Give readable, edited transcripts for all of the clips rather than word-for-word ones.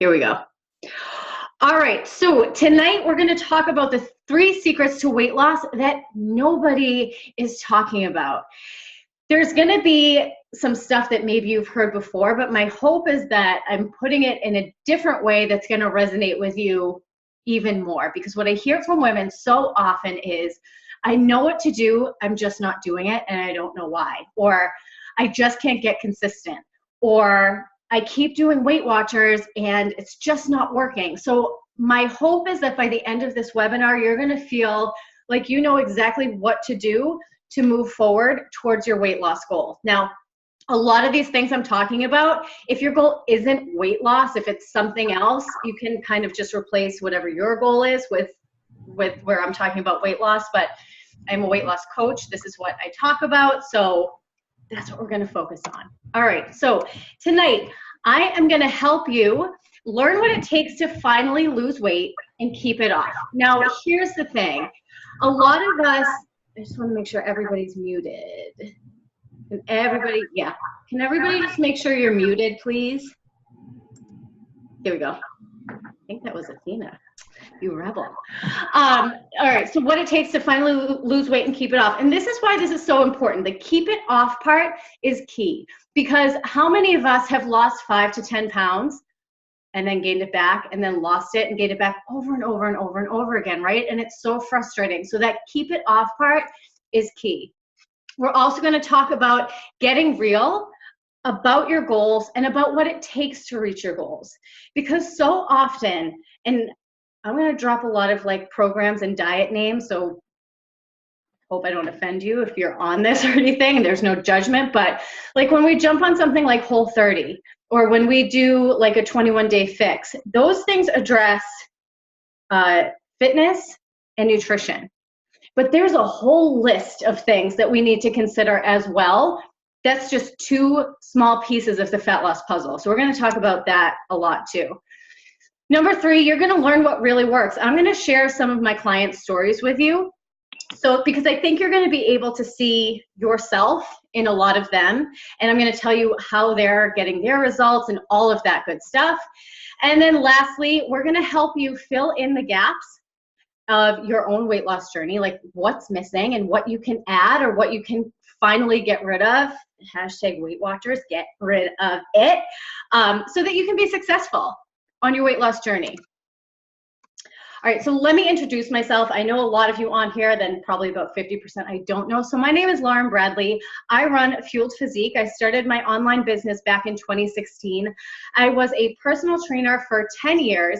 Here we go. All right, so tonight we're going to talk about the 3 secrets to weight loss that nobody is talking about. There's going to be some stuff that maybe you've heard before, but my hope is that I'm putting it in a different way that's going to resonate with you even more. Because what I hear from women so often is, I know what to do, I'm just not doing it, and I don't know why. Or I just can't get consistent. Or I keep doing Weight Watchers and it's just not working. So my hope is that by the end of this webinar, you're going to feel like you know exactly what to do to move forward towards your weight loss goal. Now, a lot of these things I'm talking about, if your goal isn't weight loss, if it's something else, you can kind of just replace whatever your goal is with where I'm talking about weight loss. But I'm a weight loss coach. This is what I talk about. So that's what we're going to focus on. All right. So tonight, I am going to help you learn what it takes to finally lose weight and keep it off. Now, here's the thing. A lot of us, I just want to make sure everybody's muted. And everybody, yeah. Can everybody just make sure you're muted, please? Here we go. I think that was Athena. You rebel. All right, so what it takes to finally lose weight and keep it off. And this is why this is so important. The keep it off part is key, because how many of us have lost 5 to 10 pounds and then gained it back and then lost it and gained it back over and over and over and over again, right? And it's so frustrating. So that keep it off part is key. We're also going to talk about getting real about your goals and about what it takes to reach your goals. Because so often, and I'm going to drop a lot of like programs and diet names, so hope I don't offend you if you're on this or anything, and there's no judgment, but like when we jump on something like Whole30, or when we do like a 21-day fix, those things address fitness and nutrition. But there's a whole list of things that we need to consider as well. That's just 2 small pieces of the fat loss puzzle. So we're going to talk about that a lot too. Number 3, you're going to learn what really works. I'm going to share some of my clients' stories with you. So, because I think you're going to be able to see yourself in a lot of them. And I'm going to tell you how they're getting their results and all of that good stuff. And then lastly, we're going to help you fill in the gaps of your own weight loss journey, like what's missing and what you can add or what you can finally get rid of. Hashtag Weight Watchers, get rid of it, so that you can be successful on your weight loss journey. All right, so let me introduce myself. I know a lot of you on here, then probably about 50% I don't know. So my name is Lauren Bradley. I run Fueled Physique. I started my online business back in 2016. I was a personal trainer for 10 years.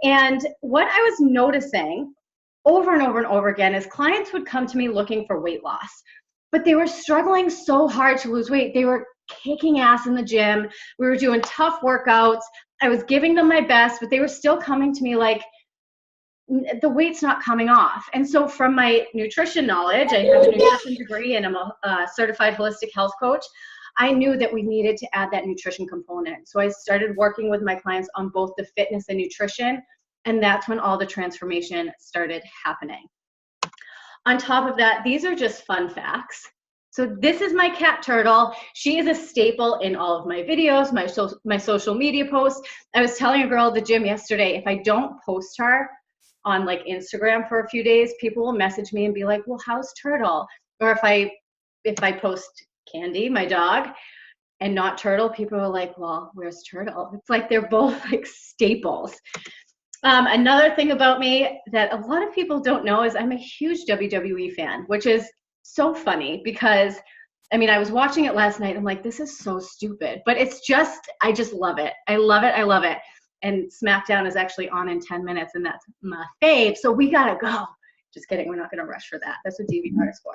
And what I was noticing over and over and over again is clients would come to me looking for weight loss, but they were struggling so hard to lose weight. They were kicking ass in the gym. We were doing tough workouts. I was giving them my best, but they were still coming to me like, the weight's not coming off. And so from my nutrition knowledge, I have a nutrition degree and I'm a certified holistic health coach. I knew that we needed to add that nutrition component. So I started working with my clients on both the fitness and nutrition. And that's when all the transformation started happening. On top of that, these are just fun facts. So this is my cat Turtle. She is a staple in all of my videos, my social media posts. I was telling a girl at the gym yesterday, if I don't post her on like Instagram for a few days, people will message me and be like, well, how's Turtle? Or if I post Candy, my dog, and not Turtle, people are like, well, where's Turtle? It's like they're both like staples. Another thing about me that a lot of people don't know is I'm a huge WWE fan, which is so funny because, I mean, I was watching it last night. I'm like, this is so stupid, but it's just, I just love it. I love it. I love it. And SmackDown is actually on in 10 minutes and that's my fave. So we gotta go. Just kidding. We're not going to rush for that. That's what DVR is for.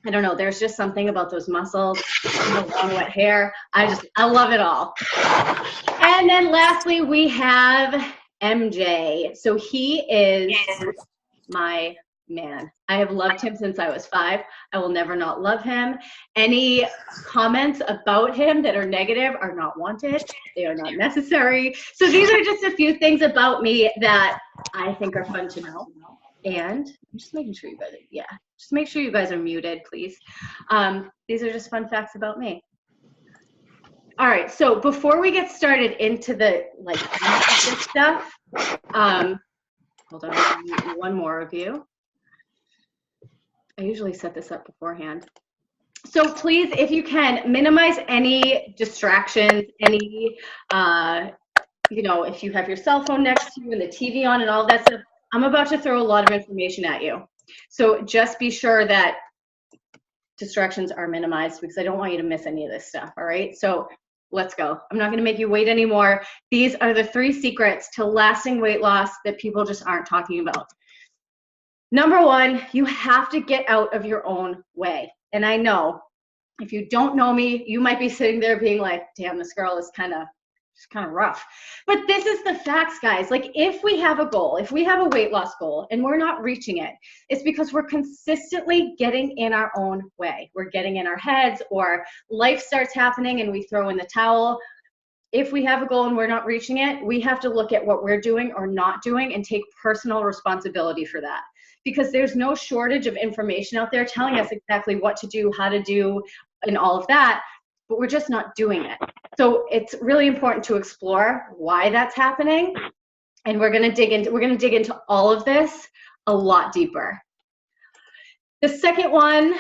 I don't know. There's just something about those muscles and the long wet hair. I love it all. And then lastly, we have MJ. So he is my man. I have loved him since I was 5. I will never not love him. Any comments about him that are negative are not wanted. They are not necessary. So these are just a few things about me that I think are fun to know. And I'm just making sure you guys just make sure you guys are muted, please. These are just fun facts about me. All right, so before we get started into the like this stuff, hold on, I need one more of you. I usually set this up beforehand. So please, if you can, minimize any distractions, any, you know, if you have your cell phone next to you and the TV on and all that stuff. I'm about to throw a lot of information at you. So just be sure that distractions are minimized because I don't want you to miss any of this stuff, all right? So let's go. I'm not going to make you wait anymore. These are the 3 secrets to lasting weight loss that people just aren't talking about. Number 1, you have to get out of your own way. And I know if you don't know me, you might be sitting there being like, damn, this girl is kind of rough. But this is the facts, guys. Like if we have a goal, if we have a weight loss goal and we're not reaching it, it's because we're consistently getting in our own way. We're getting in our heads, or life starts happening and we throw in the towel. If we have a goal and we're not reaching it, we have to look at what we're doing or not doing and take personal responsibility for that. Because there's no shortage of information out there telling us exactly what to do, how to do, and all of that, but we're just not doing it. So it's really important to explore why that's happening. And we're gonna dig into all of this a lot deeper. The second one,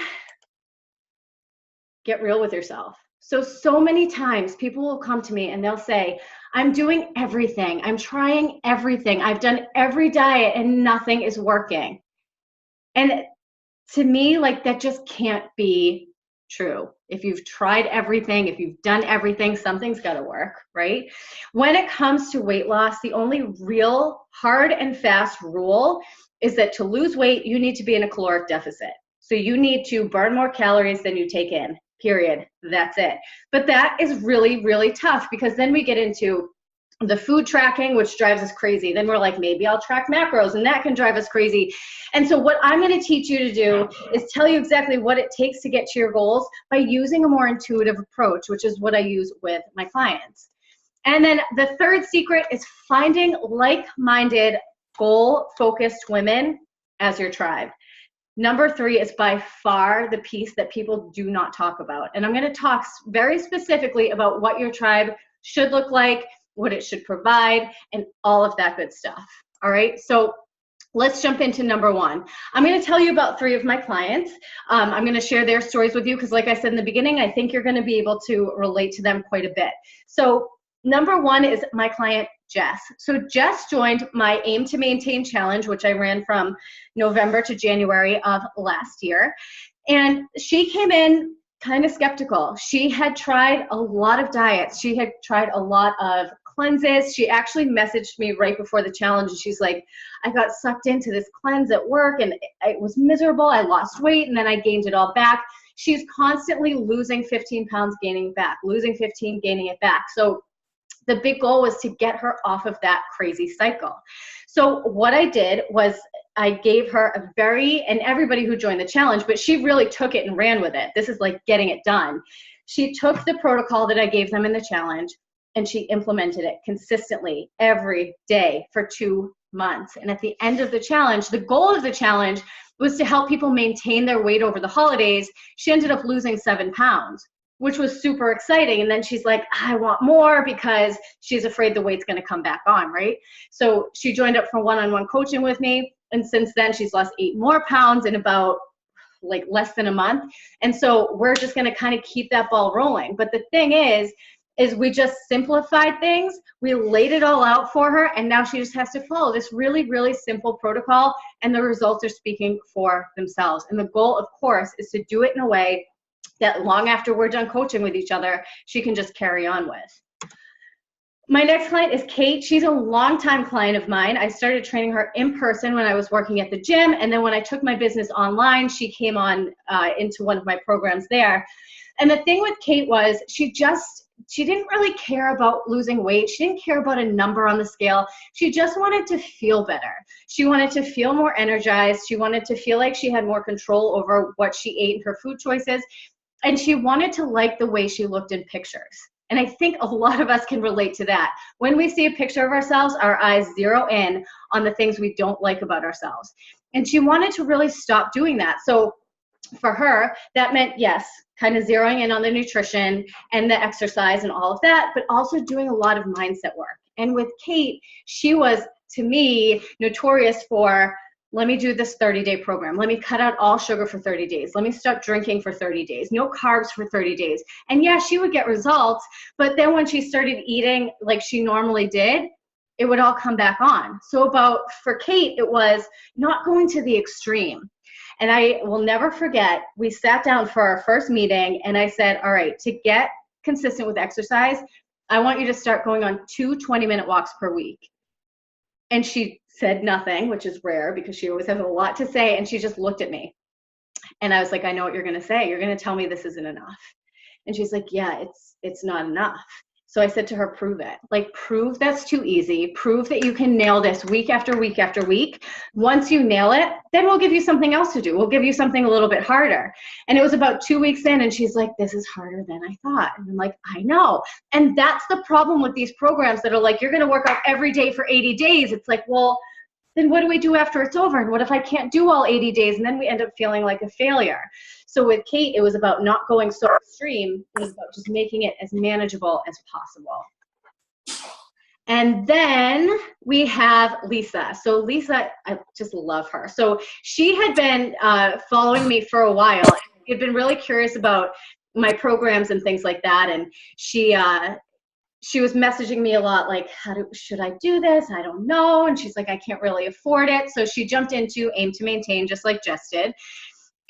get real with yourself. So many times people will come to me and they'll say, I'm doing everything, I'm trying everything, I've done every diet and nothing is working. And to me, like that just can't be true. If you've tried everything, if you've done everything, something's got to work, right? When it comes to weight loss, the only real hard and fast rule is that to lose weight, you need to be in a caloric deficit. So you need to burn more calories than you take in, period. That's it. But that is really, really tough because then we get into the food tracking, which drives us crazy. Then we're like, maybe I'll track macros and that can drive us crazy. And so what I'm going to teach you to do is tell you exactly what it takes to get to your goals by using a more intuitive approach, which is what I use with my clients. And then the third secret is finding like-minded, goal-focused women as your tribe. Number 3 is by far the piece that people do not talk about. And I'm going to talk very specifically about what your tribe should look like, what it should provide, and all of that good stuff. All right, so let's jump into number 1. I'm going to tell you about 3 of my clients. I'm going to share their stories with you because like I said in the beginning, I think you're going to be able to relate to them quite a bit. So number 1 is my client, Jess. So Jess joined my Aim to Maintain challenge, which I ran from November to January of last year. And she came in kind of skeptical. She had tried a lot of diets. She had tried a lot of cleanses. She actually messaged me right before the challenge and she's like, I got sucked into this cleanse at work and it was miserable. I lost weight and then I gained it all back. She's constantly losing 15 pounds, gaining it back, losing 15, gaining it back. So the big goal was to get her off of that crazy cycle. So what I did was I gave her a and everybody who joined the challenge, but she really took it and ran with it. This is like getting it done. She took the protocol that I gave them in the challenge and she implemented it consistently every day for 2 months. And at the end of the challenge, the goal of the challenge was to help people maintain their weight over the holidays. She ended up losing 7 pounds, which was super exciting. And then she's like, I want more because she's afraid the weight's going to come back on, right? So she joined up for one-on-one coaching with me. And since then, she's lost 8 more pounds in about like less than a month. And so we're just going to kind of keep that ball rolling. But the thing is we just simplified things. We laid it all out for her. And now she just has to follow this really, really simple protocol. And the results are speaking for themselves. And the goal, of course, is to do it in a way that long after we're done coaching with each other, she can just carry on with. My next client is Kate. She's a longtime client of mine. I started training her in person when I was working at the gym. And then when I took my business online, she came on into one of my programs there. And the thing with Kate was she didn't really care about losing weight. She didn't care about a number on the scale. She just wanted to feel better. She wanted to feel more energized. She wanted to feel like she had more control over what she ate and her food choices. And she wanted to like the way she looked in pictures. And I think a lot of us can relate to that. When we see a picture of ourselves, our eyes zero in on the things we don't like about ourselves. And she wanted to really stop doing that. So for her, that meant, yes, kind of zeroing in on the nutrition and the exercise and all of that, but also doing a lot of mindset work. And with Kate, she was, to me, notorious for, let me do this 30-day program. Let me cut out all sugar for 30 days. Let me stop drinking for 30 days. No carbs for 30 days. And yeah, she would get results, but then when she started eating like she normally did, it would all come back on. So for Kate, it was not going to the extreme. And I will never forget, we sat down for our first meeting and I said, all right, to get consistent with exercise, I want you to start going on 2 20-minute walks per week. And she said nothing, which is rare because she always has a lot to say. And she just looked at me. And I was like, I know what you're going to say. You're going to tell me this isn't enough. And she's like, yeah, it's not enough. So I said to her, prove it. Like, prove that's too easy. Prove that you can nail this week after week after week. Once you nail it, then we'll give you something else to do. We'll give you something a little bit harder. And it was about 2 weeks in, and she's like, this is harder than I thought. And I'm like, I know. And that's the problem with these programs that are like, you're going to work out every day for 80 days. It's like, well, then what do we do after it's over? And what if I can't do all 80 days? And then we end up feeling like a failure. So with Kate, it was about not going so extreme. It was about just making it as manageable as possible. And then we have Lisa. So Lisa, I just love her. So she had been following me for a while. She had been really curious about my programs and things like that. And she was messaging me a lot, like, should I do this? I don't know. And she's like, I can't really afford it. So she jumped into Aim to Maintain, just like Jess did.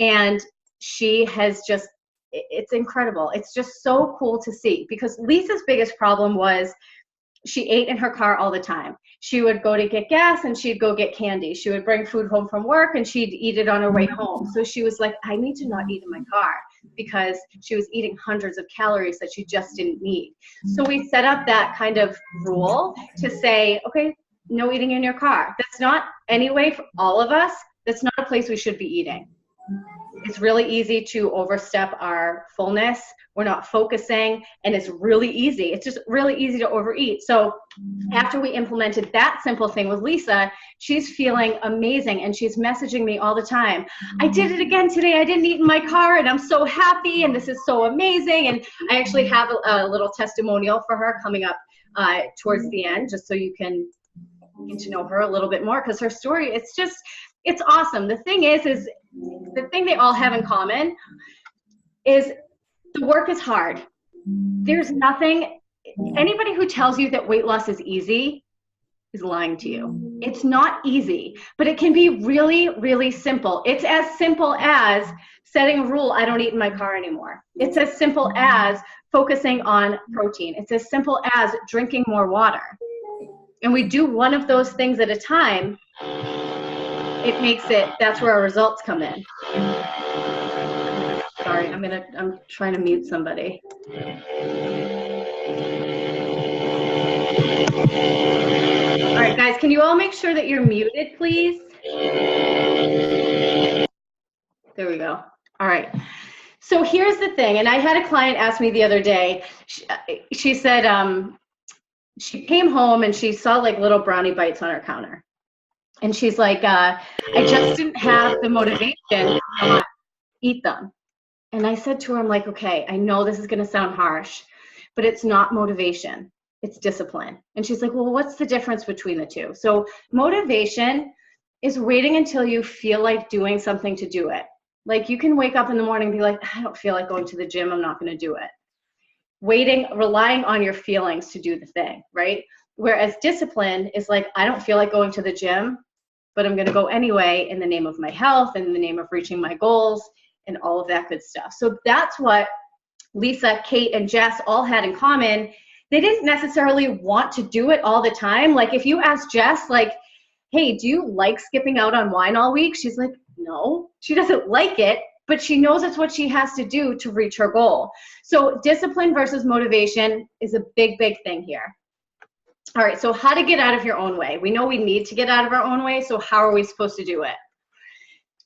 And she has just, it's incredible. It's just so cool to see, because Lisa's biggest problem was she ate in her car all the time. She would go to get gas and she'd go get candy. She would bring food home from work and she'd eat it on her way home. So she was like, I need to not eat in my car, because she was eating hundreds of calories that she just didn't need. So we set up that kind of rule to say, okay, no eating in your car. That's not, anyway, for all of us, that's not a place we should be eating. It's really easy to overstep our fullness. We're not focusing, and it's really easy. It's just really easy to overeat. So after we implemented that simple thing with Lisa, she's feeling amazing, and she's messaging me all the time. I did it again today. I didn't eat in my car, and I'm so happy, and this is so amazing. And I actually have a little testimonial for her coming up towards the end, just so you can get to know her a little bit more, because her story, it's awesome. The thing is the thing they all have in common is the work is hard. There's nothing, anybody who tells you that weight loss is easy is lying to you. It's not easy, but it can be really, really simple. It's as simple as setting a rule, I don't eat in my car anymore. It's as simple as focusing on protein. It's as simple as drinking more water. And we do one of those things at a time. It makes it, that's where our results come in. Sorry, I'm trying to mute somebody. All right, guys, can you all make sure that you're muted, please? There we go. All right. So here's the thing, and I had a client ask me the other day, she said she came home and she saw like little brownie bites on her counter. And she's like, I just didn't have the motivation to not eat them. And I said to her, I'm like, okay, I know this is going to sound harsh, but it's not motivation. It's discipline. And she's like, well, what's the difference between the two? So motivation is waiting until you feel like doing something to do it. Like, you can wake up in the morning and be like, I don't feel like going to the gym. I'm not going to do it. Relying on your feelings to do the thing, right? Whereas discipline is like, I don't feel like going to the gym, but I'm going to go anyway in the name of my health, in the name of reaching my goals, and all of that good stuff. So that's what Lisa, Kate, and Jess all had in common. They didn't necessarily want to do it all the time. Like, if you ask Jess, like, hey, do you like skipping out on wine all week? She's like, no, she doesn't like it, but she knows it's what she has to do to reach her goal. So discipline versus motivation is a big, big thing here. All right, so how to get out of your own way. We know we need to get out of our own way, so how are we supposed to do it?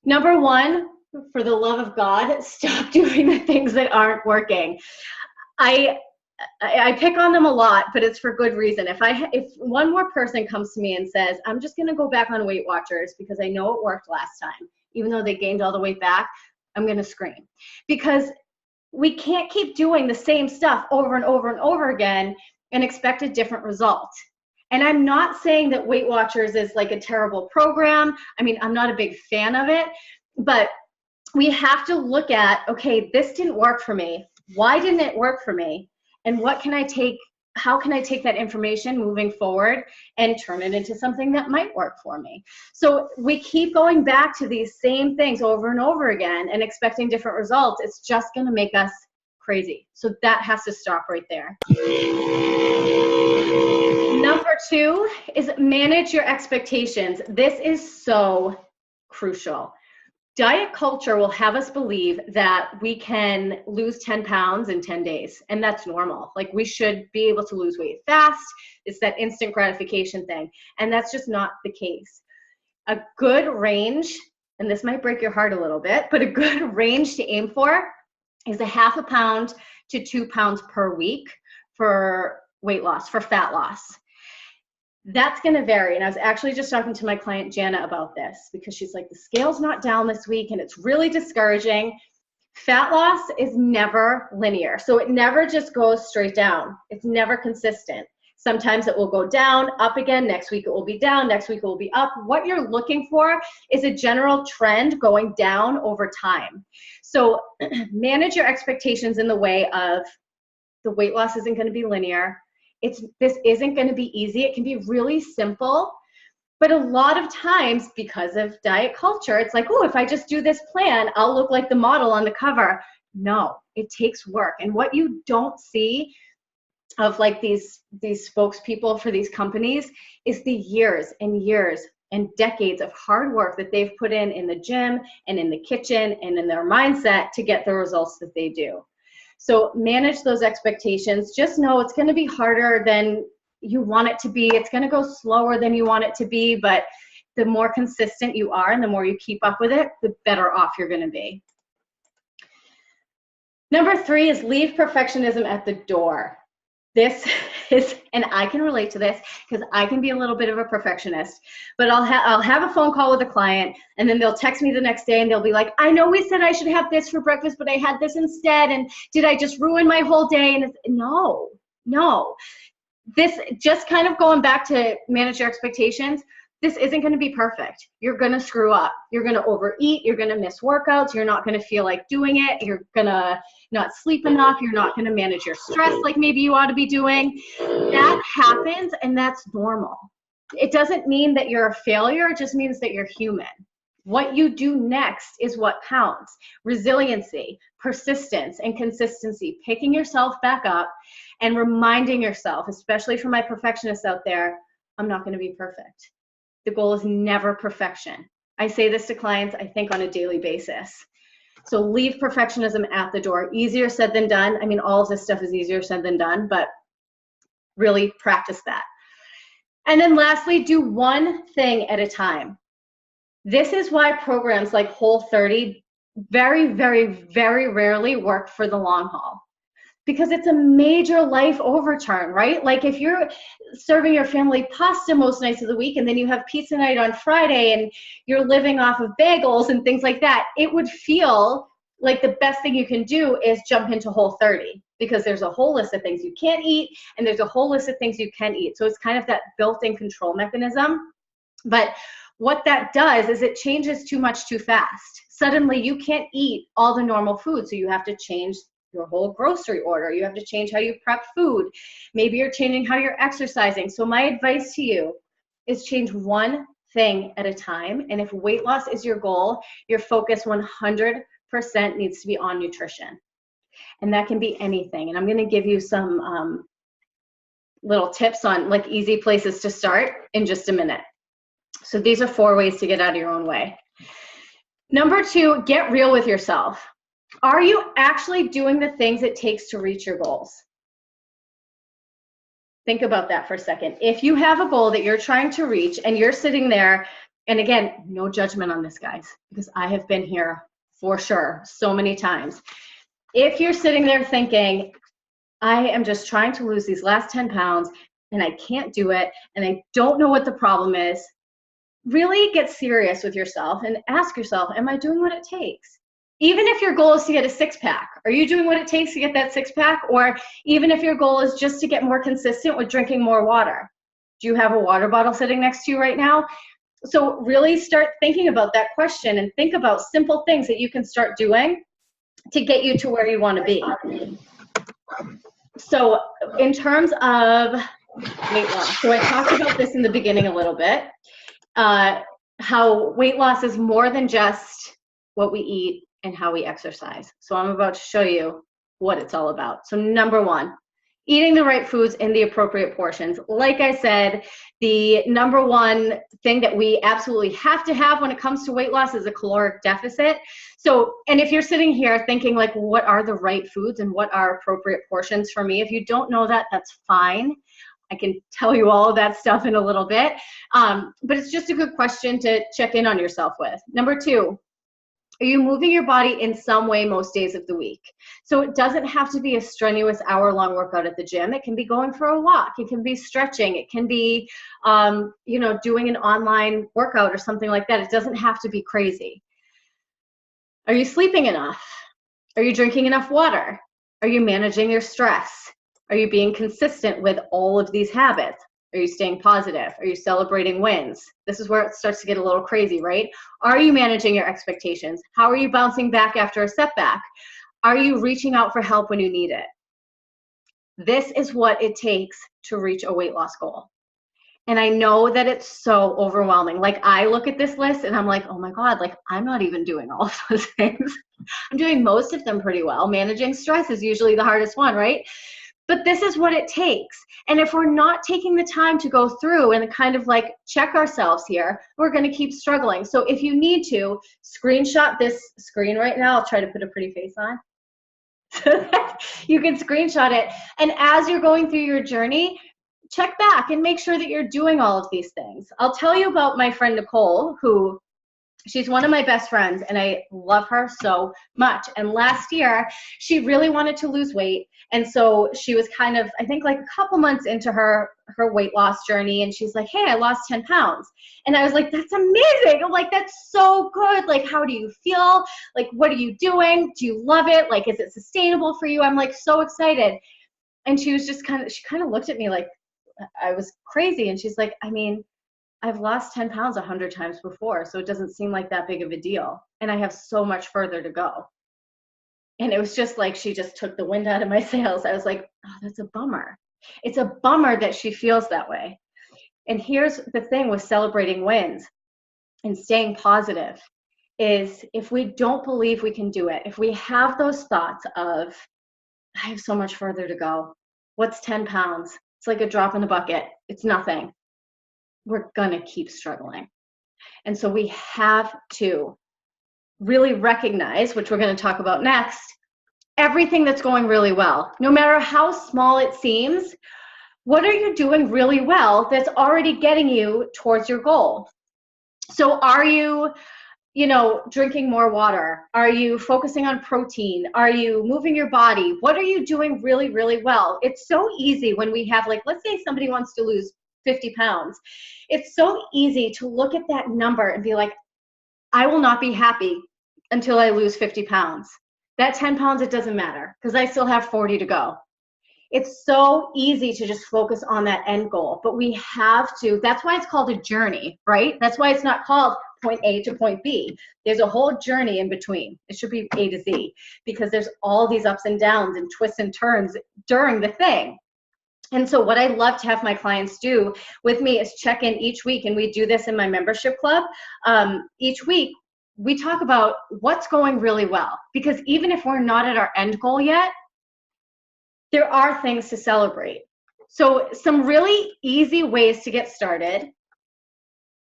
Number one, for the love of God, stop doing the things that aren't working. I pick on them a lot, but it's for good reason. If one more person comes to me and says, I'm just going to go back on Weight Watchers because I know it worked last time, even though they gained all the weight back, I'm going to scream, because we can't keep doing the same stuff over and over and over again and expect a different result. And I'm not saying that Weight Watchers is like a terrible program. I mean, I'm not a big fan of it, but we have to look at, okay, this didn't work for me. Why didn't it work for me? And what can I take, how can I take that information moving forward and turn it into something that might work for me? So we keep going back to these same things over and over again and expecting different results. It's just going to make us crazy. So that has to stop right there. Number 2 is manage your expectations. This is so crucial. Diet culture will have us believe that we can lose 10 pounds in 10 days, and that's normal. Like, we should be able to lose weight fast. It's that instant gratification thing, and that's just not the case. A good range, and this might break your heart a little bit, but a good range to aim for is 0.5 pound to 2 pounds per week for weight loss, for fat loss. That's going to vary. And I was actually just talking to my client Jana about this, because she's like, the scale's not down this week and it's really discouraging. Fat loss is never linear. So it never just goes straight down. It's never consistent. Sometimes it will go down, up again. Next week it will be down. Next week it will be up. What you're looking for is a general trend going down over time. So manage your expectations in the way of the weight loss isn't going to be linear. This isn't going to be easy. It can be really simple, but a lot of times, because of diet culture, it's like, oh, if I just do this plan, I'll look like the model on the cover. No, it takes work. And what you don't see of like these spokespeople for these companies is the years and years and decades of hard work that they've put in the gym and in the kitchen and in their mindset to get the results that they do. So manage those expectations. Just know it's going to be harder than you want it to be. It's going to go slower than you want it to be, but the more consistent you are and the more you keep up with it, the better off you're going to be. Number 3 is leave perfectionism at the door. This is, and I can relate to this because I can be a little bit of a perfectionist, but I'll have a phone call with a client and then they'll text me the next day and they'll be like, I know we said I should have this for breakfast, but I had this instead. And did I just ruin my whole day? And it's, no. This just kind of going back to manage your expectations. This isn't going to be perfect. You're going to screw up. You're going to overeat. You're going to miss workouts. You're not going to feel like doing it. You're going to not sleep enough. You're not going to manage your stress like maybe you ought to be doing. That happens, and that's normal. It doesn't mean that you're a failure. It just means that you're human. What you do next is what counts. Resiliency, persistence, and consistency. Picking yourself back up and reminding yourself, especially for my perfectionists out there, I'm not going to be perfect. The goal is never perfection. I say this to clients, I think, on a daily basis. So leave perfectionism at the door. Easier said than done. I mean, all of this stuff is easier said than done, but really practice that. And then lastly, do one thing at a time. This is why programs like Whole30 very, very, very rarely work for the long haul. Because it's a major life overturn, right? Like if you're serving your family pasta most nights of the week and then you have pizza night on Friday and you're living off of bagels and things like that, it would feel like the best thing you can do is jump into Whole30, because there's a whole list of things you can't eat and there's a whole list of things you can eat. So it's kind of that built-in control mechanism. But what that does is it changes too much too fast. Suddenly you can't eat all the normal food, so you have to change your whole grocery order. You have to change how you prep food. Maybe you're changing how you're exercising. So my advice to you is change one thing at a time. And if weight loss is your goal, your focus 100% needs to be on nutrition. And that can be anything. And I'm going to give you some little tips on like easy places to start in just a minute. So these are 4 ways to get out of your own way. Number 2, get real with yourself. Are you actually doing the things it takes to reach your goals? Think about that for a second. If you have a goal that you're trying to reach and you're sitting there, and again, no judgment on this, guys, because I have been here for sure so many times. If you're sitting there thinking, I am just trying to lose these last 10 pounds and I can't do it and I don't know what the problem is, really get serious with yourself and ask yourself, am I doing what it takes? Even if your goal is to get a six-pack, are you doing what it takes to get that six-pack? Or even if your goal is just to get more consistent with drinking more water, do you have a water bottle sitting next to you right now? So really start thinking about that question and think about simple things that you can start doing to get you to where you want to be. So in terms of weight loss, so I talked about this in the beginning a little bit, how weight loss is more than just what we eat and how we exercise. So I'm about to show you what it's all about. So number one, eating the right foods in the appropriate portions. Like I said, the number one thing that we absolutely have to have when it comes to weight loss is a caloric deficit. So, and if you're sitting here thinking like, what are the right foods and what are appropriate portions for me? If you don't know that, that's fine. I can tell you all of that stuff in a little bit. But it's just a good question to check in on yourself with. Number two, are you moving your body in some way most days of the week? So it doesn't have to be a strenuous hour-long workout at the gym. It can be going for a walk. It can be stretching. It can be, doing an online workout or something like that. It doesn't have to be crazy. Are you sleeping enough? Are you drinking enough water? Are you managing your stress? Are you being consistent with all of these habits? Are you staying positive? Are you celebrating wins? This is where it starts to get a little crazy, right? Are you managing your expectations? How are you bouncing back after a setback? Are you reaching out for help when you need it? This is what it takes to reach a weight loss goal. And I know that it's so overwhelming. Like I look at this list and I'm like, oh my God, like I'm not even doing all of those things. I'm doing most of them pretty well. Managing stress is usually the hardest one, right? But this is what it takes. And if we're not taking the time to go through and kind of like check ourselves here, we're going to keep struggling. So if you need to, screenshot this screen right now. I'll try to put a pretty face on. You can screenshot it. And as you're going through your journey, check back and make sure that you're doing all of these things. I'll tell you about my friend Nicole, who she's one of my best friends and I love her so much. And last year, she really wanted to lose weight. And so she was kind of, I think like a couple months into her weight loss journey. And she's like, hey, I lost 10 pounds. And I was like, that's amazing. I'm like, that's so good. Like, how do you feel? Like, what are you doing? Do you love it? Like, is it sustainable for you? I'm like so excited. And she was just she kind of looked at me like I was crazy. And she's like, I mean, I've lost 10 pounds 100 times before, so it doesn't seem like that big of a deal. And I have so much further to go. And it was just like she just took the wind out of my sails. I was like, oh, that's a bummer. It's a bummer that she feels that way. And here's the thing with celebrating wins and staying positive is if we don't believe we can do it, if we have those thoughts of, I have so much further to go. What's 10 pounds? It's like a drop in the bucket. It's nothing. We're gonna keep struggling. And so we have to really recognize, which we're gonna talk about next, everything that's going really well. No matter how small it seems, what are you doing really well that's already getting you towards your goal? So are you, drinking more water? Are you focusing on protein? Are you moving your body? What are you doing really, really well? It's so easy when we have, like, let's say somebody wants to lose 50 pounds. It's so easy to look at that number and be like, I will not be happy until I lose 50 pounds. That 10 pounds, it doesn't matter because I still have 40 to go. It's so easy to just focus on that end goal, but we have to, that's why it's called a journey, right? That's why it's not called point A to point B. There's a whole journey in between. It should be A to Z because there's all these ups and downs and twists and turns during the thing. And so what I love to have my clients do with me is check in each week, and we do this in my membership club. Each week, we talk about what's going really well, because even if we're not at our end goal yet, there are things to celebrate. So some really easy ways to get started.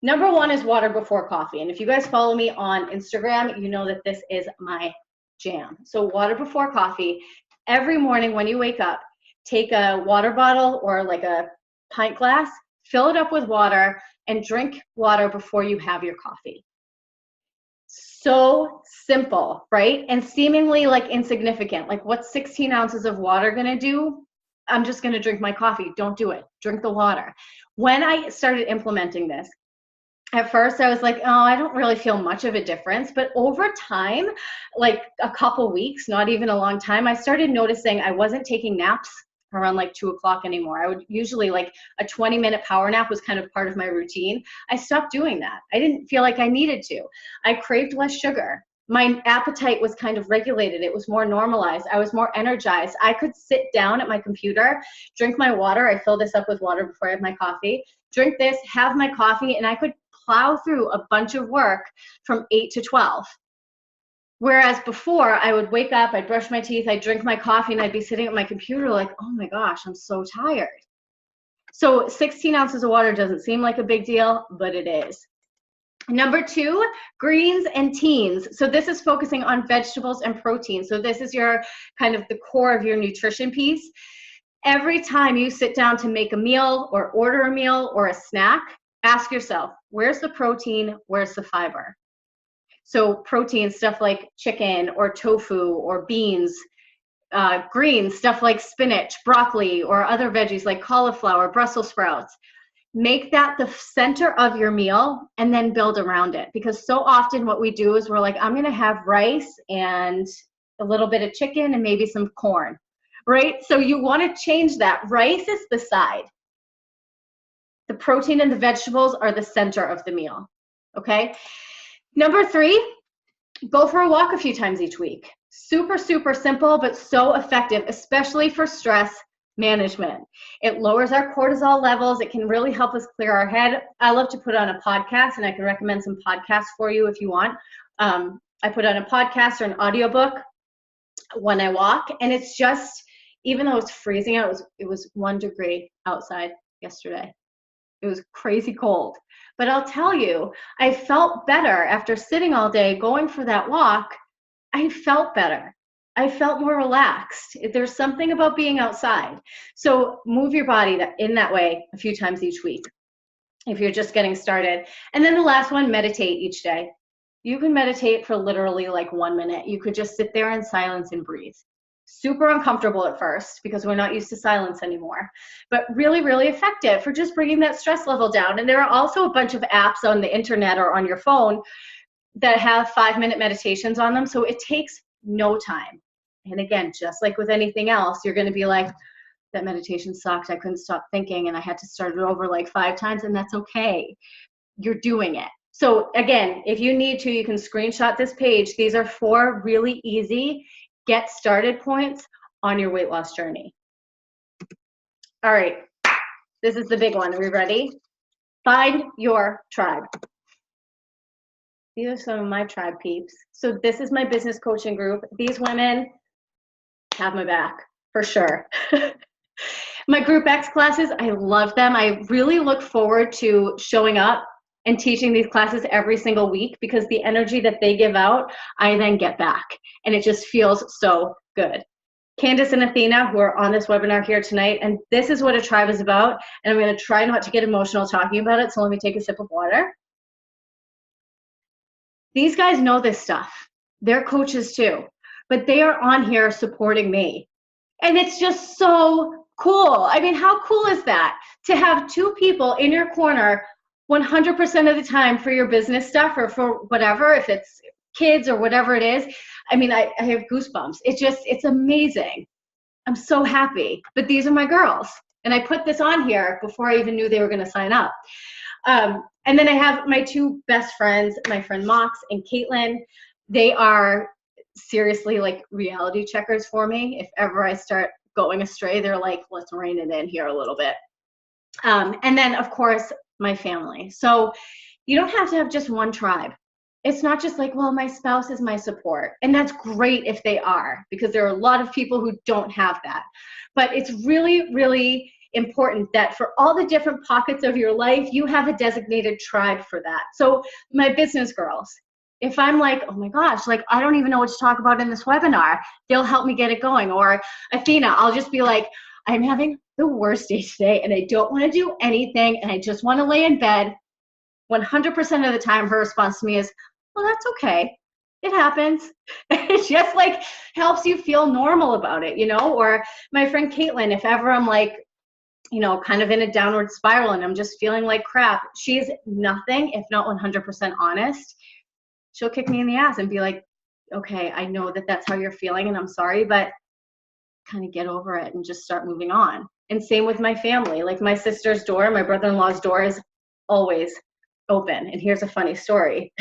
Number one is water before coffee. And if you guys follow me on Instagram, you know that this is my jam. So water before coffee, every morning when you wake up, take a water bottle or like a pint glass, fill it up with water, and drink water before you have your coffee. So simple, right? And seemingly like insignificant. Like, what's 16 ounces of water gonna do? I'm just gonna drink my coffee. Don't do it. Drink the water. When I started implementing this, At first I was like, oh, I don't really feel much of a difference. But over time, like a couple weeks, not even a long time, I started noticing I wasn't taking naps around like 2 o'clock anymore. I would usually like a 20-minute power nap was kind of part of my routine. I stopped doing that. I didn't feel like I needed to. I craved less sugar. My appetite was kind of regulated. It was more normalized. I was more energized. I could sit down at my computer, drink my water. I fill this up with water before I have my coffee, drink this, have my coffee, and I could plow through a bunch of work from 8 to 12. Whereas before, I would wake up, I'd brush my teeth, I'd drink my coffee, and I'd be sitting at my computer like, oh my gosh, I'm so tired. So 16 ounces of water doesn't seem like a big deal, but it is. Number 2, greens and teens. So this is focusing on vegetables and protein. So this is your kind of the core of your nutrition piece. Every time you sit down to make a meal or order a meal or a snack, ask yourself, where's the protein, where's the fiber? So protein, stuff like chicken or tofu or beans, greens, stuff like spinach, broccoli, or other veggies like cauliflower, Brussels sprouts. Make that the center of your meal and then build around it. Because so often what we do is we're like, I'm gonna have rice and a little bit of chicken and maybe some corn, right? So you wanna change that. Rice is the side. The protein and the vegetables are the center of the meal, okay? Number 3, go for a walk a few times each week. Super, super simple, but so effective, especially for stress management. It lowers our cortisol levels. It can really help us clear our head. I love to put on a podcast, and I can recommend some podcasts for you if you want. I put on a podcast or an audiobook when I walk, and it's just, even though it's freezing out, it was 1 degree outside yesterday. It was crazy cold. But I'll tell you, I felt better after sitting all day going for that walk. I felt better. I felt more relaxed. There's something about being outside. So move your body in that way a few times each week if you're just getting started. And then the last one, meditate each day. You can meditate for literally like 1 minute. You could just sit there in silence and breathe. Super uncomfortable at first because we're not used to silence anymore, but really, really effective for just bringing that stress level down. And there are also a bunch of apps on the internet or on your phone that have 5-minute meditations on them. So it takes no time. And again, just like with anything else, you're going to be like, that meditation sucked. I couldn't stop thinking and I had to start it over like 5 times, and that's okay. You're doing it. So again, if you need to, you can screenshot this page. These are 4 really easy get started points on your weight loss journey. All right, this is the big one. Are we ready? Find your tribe. These are some of my tribe peeps. So this is my business coaching group. These women have my back for sure. My Group X classes, I love them. I really look forward to showing up and teaching these classes every single week because the energy that they give out, I then get back. And it just feels so good. Candace and Athena, who are on this webinar here tonight, and this is what a tribe is about. And I'm going to try not to get emotional talking about it, so let me take a sip of water. These guys know this stuff. They're coaches too, but they are on here supporting me. And it's just so cool. I mean, how cool is that? To have 2 people in your corner 100% of the time for your business stuff or for whatever, if it's kids or whatever it is. I mean, I have goosebumps. It's amazing. I'm so happy. But these are my girls. And I put this on here before I even knew they were going to sign up. And then I have my 2 best friends, my friend Mox and Caitlin. They are seriously like reality checkers for me. If ever I start going astray, they're like, let's rein it in here a little bit. And then, of course, my family. So you don't have to have just one tribe. It's not just like, well, my spouse is my support. And that's great if they are, because there are a lot of people who don't have that. But it's really, really important that for all the different pockets of your life, you have a designated tribe for that. So my business girls, if I'm like, oh my gosh, like I don't even know what to talk about in this webinar, they'll help me get it going. Or Athena, I'll just be like, I'm having the worst day today and I don't want to do anything and I just want to lay in bed. 100% of the time, her response to me is, well, that's okay. It happens. It just like helps you feel normal about it, you know? Or my friend Caitlin, if ever I'm like kind of in a downward spiral and I'm just feeling like crap, she's nothing if not 100% honest. She'll kick me in the ass and be like, okay, I know that that's how you're feeling and I'm sorry, but kind of get over it and just start moving on. And same with my family. Like my sister's door, my brother-in-law's door is always open. And here's a funny story.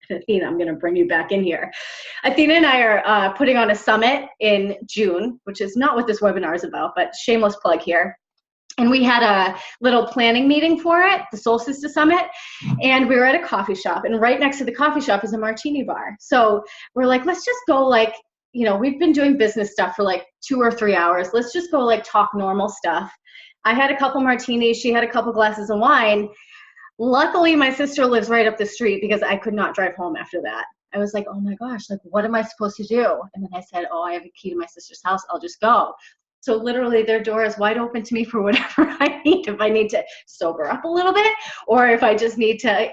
Athena, I'm going to bring you back in here. Athena and I are putting on a summit in June, which is not what this webinar is about, but shameless plug here. And we had a little planning meeting for it, the Solstice Summit, and we were at a coffee shop, and right next to the coffee shop is a martini bar. So we're like, let's just go we've been doing business stuff for like 2 or 3 hours. Let's just go talk normal stuff. I had a couple martinis, she had a couple glasses of wine. Luckily, my sister lives right up the street because I could not drive home after that. I was like, oh my gosh, what am I supposed to do? And then I said, oh, I have a key to my sister's house. I'll just go. So literally their door is wide open to me for whatever I need. If I need to sober up a little bit, or if I just need to,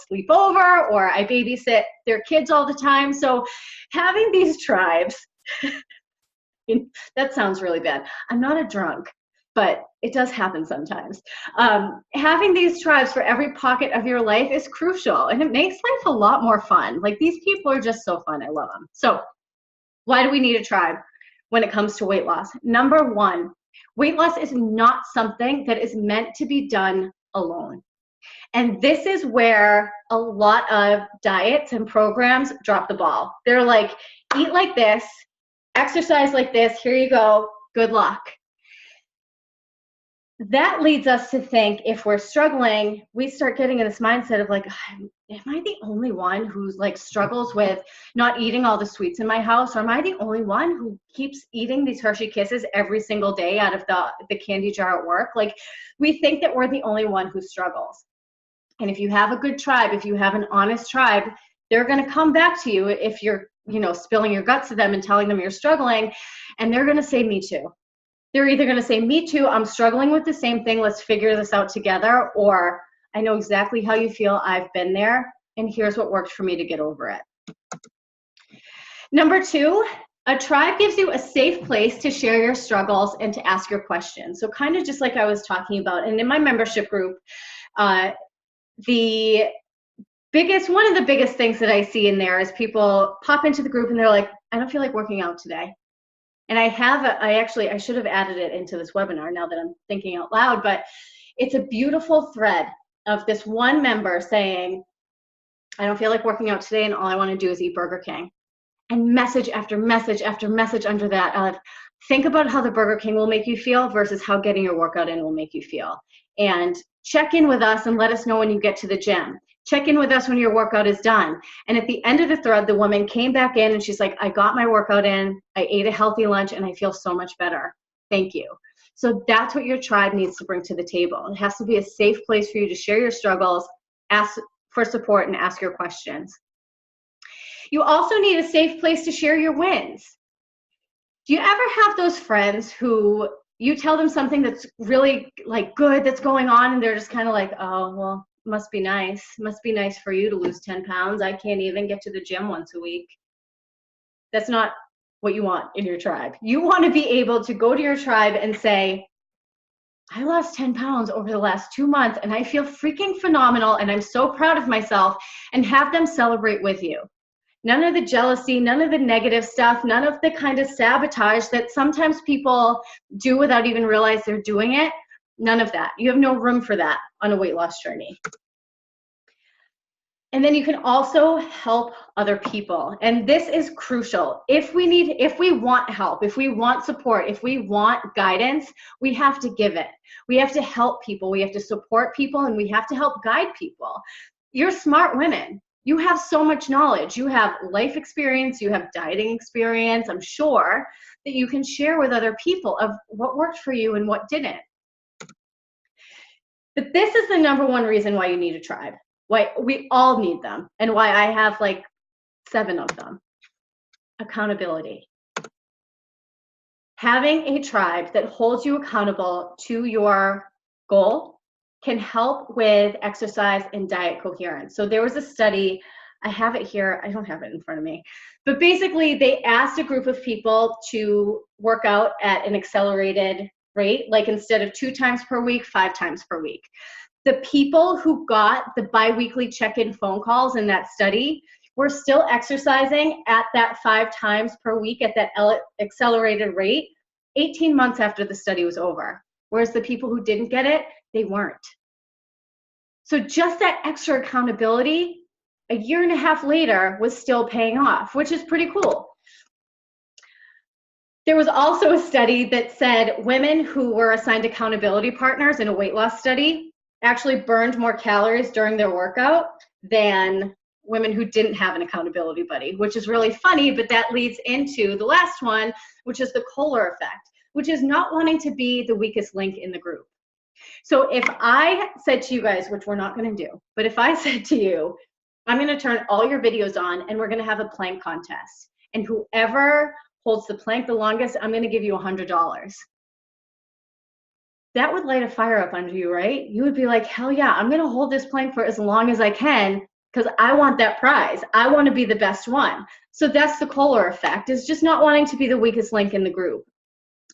sleep over, or I babysit their kids all the time. So having these tribes, that sounds really bad. I'm not a drunk, but it does happen sometimes. Having these tribes for every pocket of your life is crucial, and it makes life a lot more fun. These people are just so fun. I love them. So why do we need a tribe when it comes to weight loss? Number one, weight loss is not something that is meant to be done alone. And this is where a lot of diets and programs drop the ball. They're like, eat like this, exercise like this, here you go, good luck. That leads us to think if we're struggling, we start getting in this mindset of am I the only one who's struggles with not eating all the sweets in my house? Or am I the only one who keeps eating these Hershey Kisses every single day out of the candy jar at work? We think that we're the only one who struggles. And if you have a good tribe, if you have an honest tribe, they're going to come back to you if you're, spilling your guts to them and telling them you're struggling, and they're going to say, me too. They're either going to say, me too, I'm struggling with the same thing, let's figure this out together, or I know exactly how you feel, I've been there, and here's what worked for me to get over it. Number two, a tribe gives you a safe place to share your struggles and to ask your questions. So kind of just like I was talking about, and in my membership group, one of the biggest things that I see in there is people pop into the group and they're like, I don't feel like working out today. And I should have added it into this webinar now that I'm thinking out loud, but it's a beautiful thread of this one member saying, I don't feel like working out today and all I want to do is eat Burger King. And message after message after message under that of, think about how the Burger King will make you feel versus how getting your workout in will make you feel. And check in with us and let us know when you get to the gym. Check in with us when your workout is done. And at the end of the thread, the woman came back in and she's like, I got my workout in, I ate a healthy lunch, and I feel so much better. Thank you. So that's what your tribe needs to bring to the table. It has to be a safe place for you to share your struggles, ask for support, and ask your questions. You also need a safe place to share your wins. Do you ever have those friends who you tell them something that's really good that's going on, and they're just kind of like, oh, well, must be nice. Must be nice for you to lose 10 pounds. I can't even get to the gym once a week. That's not what you want in your tribe. You want to be able to go to your tribe and say, I lost 10 pounds over the last 2 months and I feel freaking phenomenal and I'm so proud of myself, and have them celebrate with you. None of the jealousy, none of the negative stuff, none of the kind of sabotage that sometimes people do without even realize they're doing it. None of that. You have no room for that on a weight loss journey. And then you can also help other people. And this is crucial. If we want help, if we want support, if we want guidance, we have to give it. We have to help people. We have to support people, and we have to help guide people. You're smart women. You have so much knowledge. You have life experience. You have dieting experience. I'm sure that you can share with other people of what worked for you and what didn't. But this is the number one reason why you need a tribe. Why we all need them, and why I have 7 of them. Accountability. Having a tribe that holds you accountable to your goal can help with exercise and diet coherence. So there was a study, I have it here, I don't have it in front of me, but basically they asked a group of people to work out at an accelerated right? Like instead of 2 times per week, 5 times per week. The people who got the biweekly check-in phone calls in that study were still exercising at that 5 times per week at that accelerated rate 18 months after the study was over. Whereas the people who didn't get it, they weren't. So just that extra accountability, a year and a half later, was still paying off, which is pretty cool. There was also a study that said women who were assigned accountability partners in a weight loss study actually burned more calories during their workout than women who didn't have an accountability buddy, which is really funny, but that leads into the last one, which is the Kohler effect, which is not wanting to be the weakest link in the group. So if I said to you guys, which we're not going to do, but if I said to you, I'm going to turn all your videos on and we're going to have a plank contest, and whoever holds the plank the longest, I'm going to give you $100. That would light a fire up under you, right? You would be like, hell yeah, I'm going to hold this plank for as long as I can because I want that prize. I want to be the best one. So that's the Kohler effect, is just not wanting to be the weakest link in the group.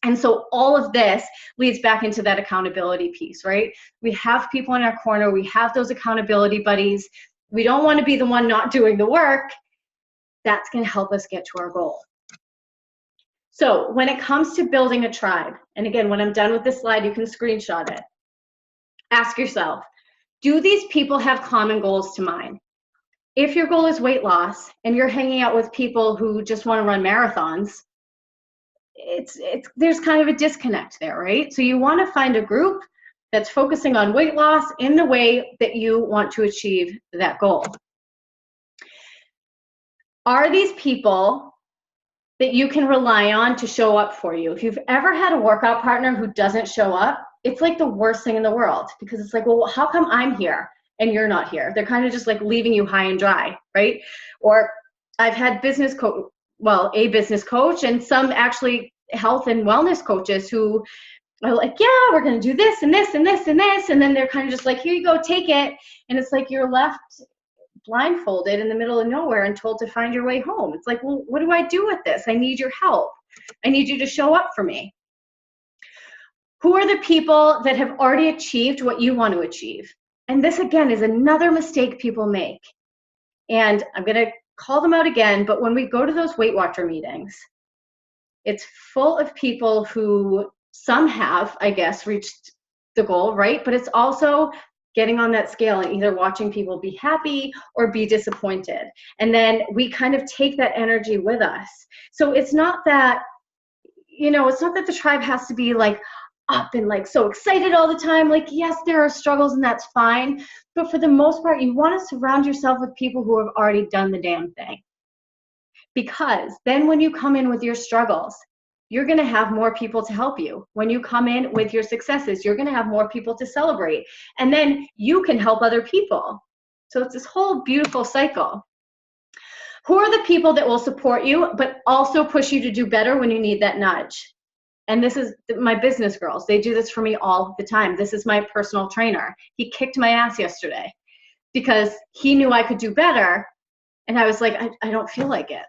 And so all of this leads back into that accountability piece, right? We have people in our corner. We have those accountability buddies. We don't want to be the one not doing the work. That's going to help us get to our goal. So when it comes to building a tribe, and again, when I'm done with this slide, you can screenshot it. Ask yourself, do these people have common goals to mine? If your goal is weight loss and you're hanging out with people who just want to run marathons, there's kind of a disconnect there, right? So you want to find a group that's focusing on weight loss in the way that you want to achieve that goal. Are these people that you can rely on to show up for you? If you've ever had a workout partner who doesn't show up, it's like the worst thing in the world, because it's like, well, how come I'm here and you're not here? They're kind of just like leaving you high and dry, right? Or I've had a business coach and some actually health and wellness coaches who are like, yeah, we're going to do this and this and this and this. And then they're kind of just like, here you go, take it. And it's like you're left blindfolded in the middle of nowhere and told to find your way home. It's like, well, what do I do with this? I need your help. I need you to show up for me. Who are the people that have already achieved what you want to achieve? And this, again, is another mistake people make. And I'm going to call them out again, but when we go to those Weight Watcher meetings, it's full of people who some have, I guess, reached the goal, right? But it's also getting on that scale and either watching people be happy or be disappointed. And then we kind of take that energy with us. So it's not that, it's not that the tribe has to be like up and like so excited all the time. Like, yes, there are struggles and that's fine. But for the most part, you want to surround yourself with people who have already done the damn thing. Because then when you come in with your struggles, you're going to have more people to help you. When you come in with your successes, you're going to have more people to celebrate. And then you can help other people. So it's this whole beautiful cycle. Who are the people that will support you, but also push you to do better when you need that nudge? And this is my business girls. They do this for me all the time. This is my personal trainer. He kicked my ass yesterday because he knew I could do better. And I was like, I don't feel like it.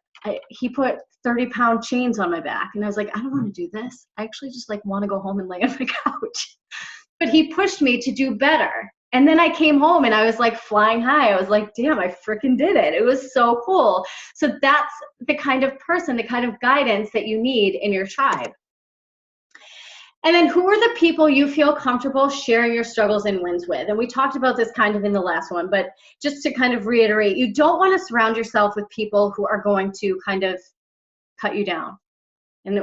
He put 30-pound chains on my back. And I was like, I don't want to do this. I actually just like want to go home and lay on my couch. But he pushed me to do better. And then I came home and I was like flying high. I was like, damn, I freaking did it. It was so cool. So that's the kind of person, the kind of guidance that you need in your tribe. And then who are the people you feel comfortable sharing your struggles and wins with? And we talked about this kind of in the last one, but just to kind of reiterate, you don't want to surround yourself with people who are going to kind of cut you down. And,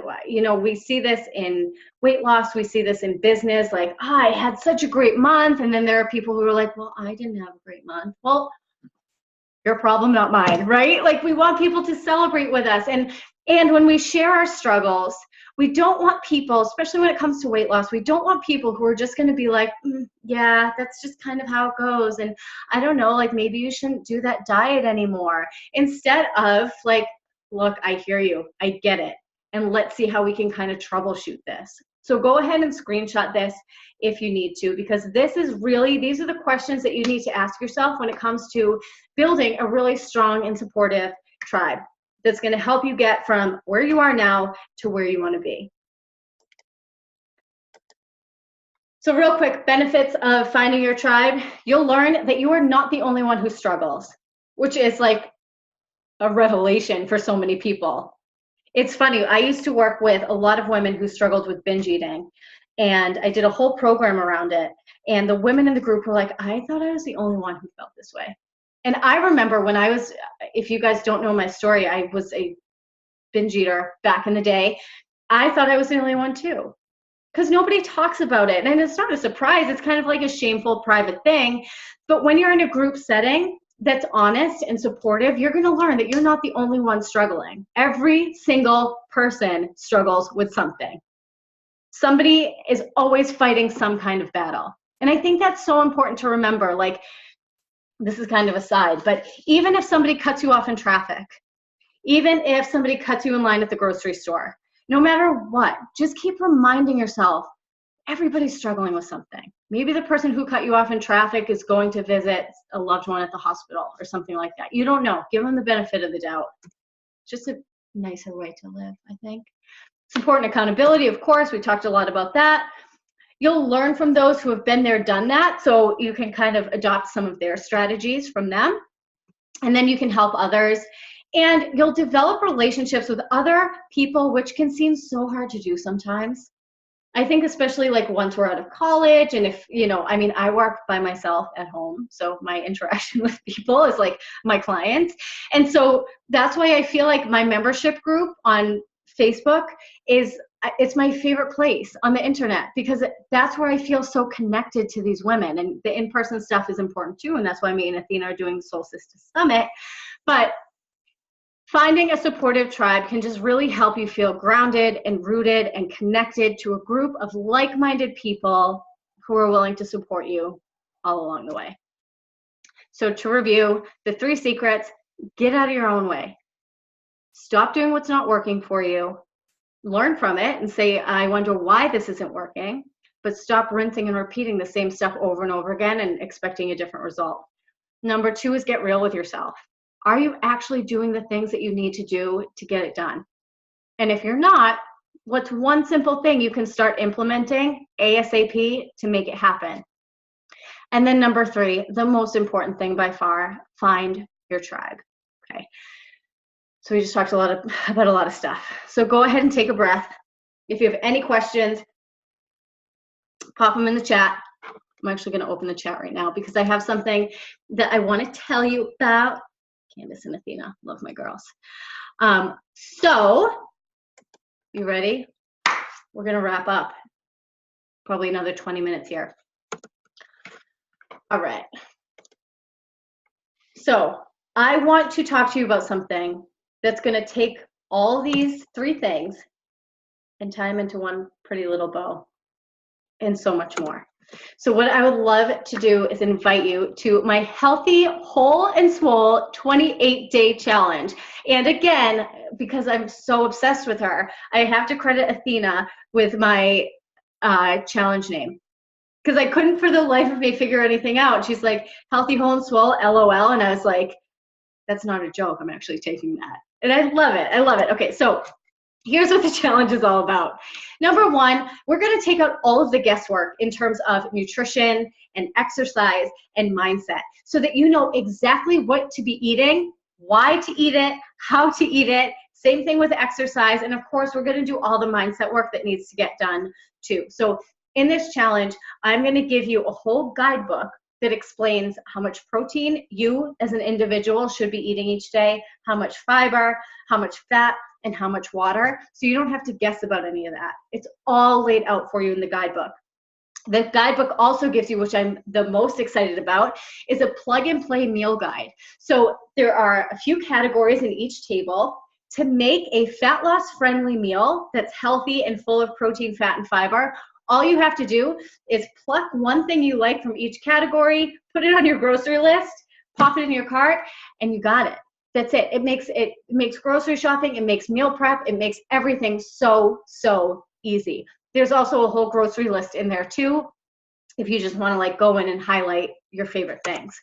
we see this in weight loss. We see this in business. Like, I had such a great month. And then there are people who are like, well, I didn't have a great month. Well, your problem, not mine, right? Like, we want people to celebrate with us. And when we share our struggles, we don't want people, especially when it comes to weight loss, we don't want people who are just going to be like, yeah, that's just kind of how it goes. And I don't know, like maybe you shouldn't do that diet anymore. Instead of like, look, I hear you, I get it. And let's see how we can kind of troubleshoot this. So go ahead and screenshot this if you need to, because these are the questions that you need to ask yourself when it comes to building a really strong and supportive tribe that's going to help you get from where you are now to where you want to be. So real quick, benefits of finding your tribe. You'll learn that you are not the only one who struggles, which is like a revelation for so many people. It's funny, I used to work with a lot of women who struggled with binge eating, and I did a whole program around it. And the women in the group were like, I thought I was the only one who felt this way. And I remember when I was, if you guys don't know my story, I was a binge eater back in the day. I thought I was the only one too, because nobody talks about it. And it's not a surprise. It's kind of like a shameful private thing. But when you're in a group setting that's honest and supportive, you're going to learn that you're not the only one struggling. Every single person struggles with something. Somebody is always fighting some kind of battle. And I think that's so important to remember. Like, this is kind of a side, but even if somebody cuts you off in traffic, even if somebody cuts you in line at the grocery store, no matter what, just keep reminding yourself, everybody's struggling with something. Maybe the person who cut you off in traffic is going to visit a loved one at the hospital or something like that. You don't know. Give them the benefit of the doubt. Just a nicer way to live, I think. Support and accountability, of course. We talked a lot about that. You'll learn from those who have been there, done that, so you can kind of adopt some of their strategies from them. And then you can help others. And you'll develop relationships with other people, which can seem so hard to do sometimes. I think especially like once we're out of college, and if, you know, I mean, I work by myself at home, so my interaction with people is like my clients. And so that's why I feel like my membership group on Facebook it's my favorite place on the internet, because that's where I feel so connected to these women. And the in-person stuff is important too, and that's why me and Athena are doing the Soul Sister Summit. But finding a supportive tribe can just really help you feel grounded and rooted and connected to a group of like-minded people who are willing to support you all along the way. So to review, the 3 secrets: get out of your own way. Stop doing what's not working for you. Learn from it and say, I wonder why this isn't working, but stop rinsing and repeating the same stuff over and over again and expecting a different result. Number 2 is get real with yourself. Are you actually doing the things that you need to do to get it done? And if you're not, what's one simple thing you can start implementing ASAP to make it happen? And then number 3, the most important thing by far, find your tribe. Okay. So we just talked about a lot of stuff. So go ahead and take a breath. If you have any questions, pop them in the chat. I'm actually going to open the chat right now because I have something that I want to tell you about. Candace and Athena, love my girls. So, you ready? We're going to wrap up. Probably another 20 minutes here. All right. So, I want to talk to you about something that's going to take all these 3 things and tie them into one pretty little bow, and so much more. So what I would love to do is invite you to my Healthy, Whole, and Swole 28-day challenge. And again, because I'm so obsessed with her, I have to credit Athena with my challenge name, because I couldn't for the life of me figure anything out. She's like, Healthy, Whole, and Swole, LOL. And I was like, that's not a joke. I'm actually taking that. And I love it. I love it. Okay, so here's what the challenge is all about. Number 1, we're going to take out all of the guesswork in terms of nutrition and exercise and mindset, so that you know exactly what to be eating, why to eat it, how to eat it. Same thing with exercise. And of course, we're going to do all the mindset work that needs to get done too. So in this challenge, I'm going to give you a whole guidebook that explains how much protein you as an individual should be eating each day, how much fiber, how much fat, and how much water. So you don't have to guess about any of that. It's all laid out for you in the guidebook. The guidebook also gives you, which I'm the most excited about, is a plug and play meal guide. So there are a few categories in each table to make a fat loss friendly meal that's healthy and full of protein, fat, and fiber. All you have to do is pluck one thing you like from each category, put it on your grocery list, pop it in your cart, and you got it. That's it. It makes grocery shopping, it makes meal prep, it makes everything so easy. There's also a whole grocery list in there too, if you just want to like go in and highlight your favorite things.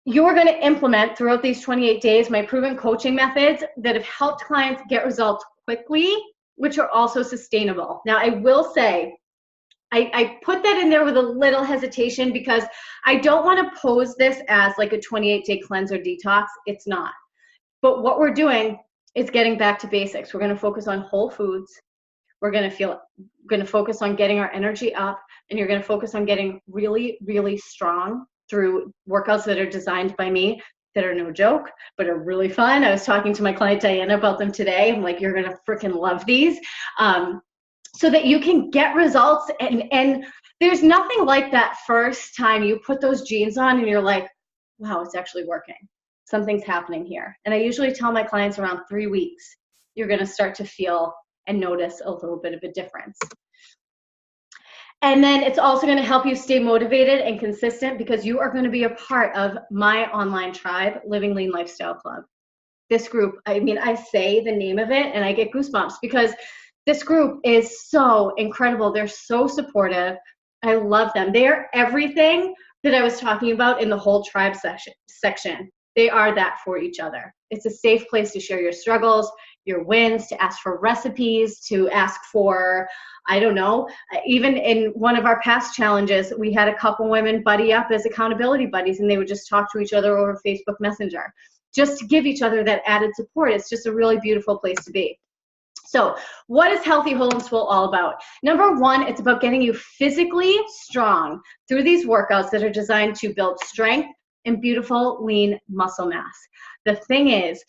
You're going to implement throughout these 28 days my proven coaching methods that have helped clients get results quickly, which are also sustainable. Now, I will say, I put that in there with a little hesitation because I don't want to pose this as like a 28-day cleanse or detox. It's not. But what we're doing is getting back to basics. We're going to focus on whole foods. We're going to focus on getting our energy up, and you're going to focus on getting really, really strong through workouts that are designed by me that are no joke, but are really fun. I was talking to my client Diana about them today. I'm like, you're going to freaking love these. So that you can get results. And there's nothing like that first time you put those jeans on and you're like, wow, it's actually working. Something's happening here. And I usually tell my clients around 3 weeks, you're going to start to feel and notice a little bit of a difference. And then it's also going to help you stay motivated and consistent because you are going to be a part of my online tribe, Living Lean Lifestyle Club. This group, I mean, I say the name of it and I get goosebumps because this group is so incredible. They're so supportive. I love them. They are everything that I was talking about in the whole tribe section. They are that for each other. It's a safe place to share your struggles, your wins, to ask for recipes, to ask for, I don't know, even in one of our past challenges, we had a couple women buddy up as accountability buddies and they would just talk to each other over Facebook Messenger, just to give each other that added support. It's just a really beautiful place to be. So what is Healthy, Whole, and Swole all about? Number one, it's about getting you physically strong through these workouts that are designed to build strength and beautiful, lean muscle mass. The thing is,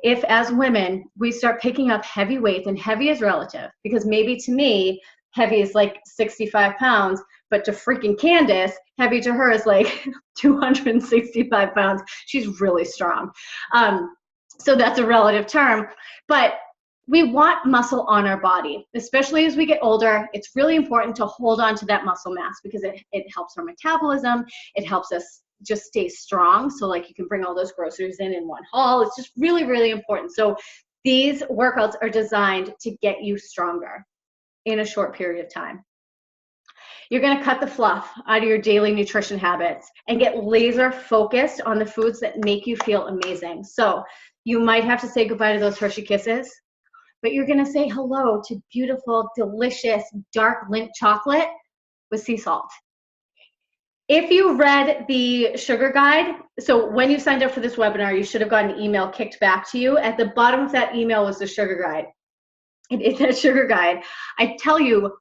if as women, we start picking up heavy weights, and heavy is relative, because maybe to me, heavy is like 65 pounds, but to freaking Candace, heavy to her is like 265 pounds. She's really strong. So that's a relative term, but we want muscle on our body, especially as we get older. It's really important to hold on to that muscle mass because it helps our metabolism. It helps us just stay strong. So like you can bring all those groceries in one haul. It's just really, really important. So these workouts are designed to get you stronger in a short period of time. You're going to cut the fluff out of your daily nutrition habits and get laser focused on the foods that make you feel amazing. So you might have to say goodbye to those Hershey Kisses, but you're going to say hello to beautiful, delicious, dark Lindt chocolate with sea salt. If you read the sugar guide, so when you signed up for this webinar, you should have gotten an email kicked back to you. At the bottom of that email was the sugar guide. And in that sugar guide, I tell you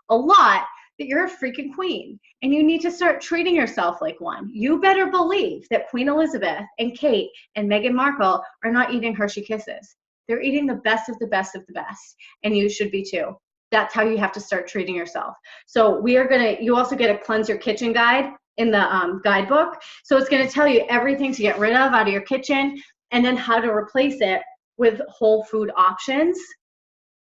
a lot that you're a freaking queen and you need to start treating yourself like one. You better believe that Queen Elizabeth and Kate and Meghan Markle are not eating Hershey Kisses. They're eating the best of the best of the best, and you should be too. That's how you have to start treating yourself. So you also get a Cleanse Your Kitchen guide in the guidebook. So it's gonna tell you everything to get rid of out of your kitchen and then how to replace it with whole food options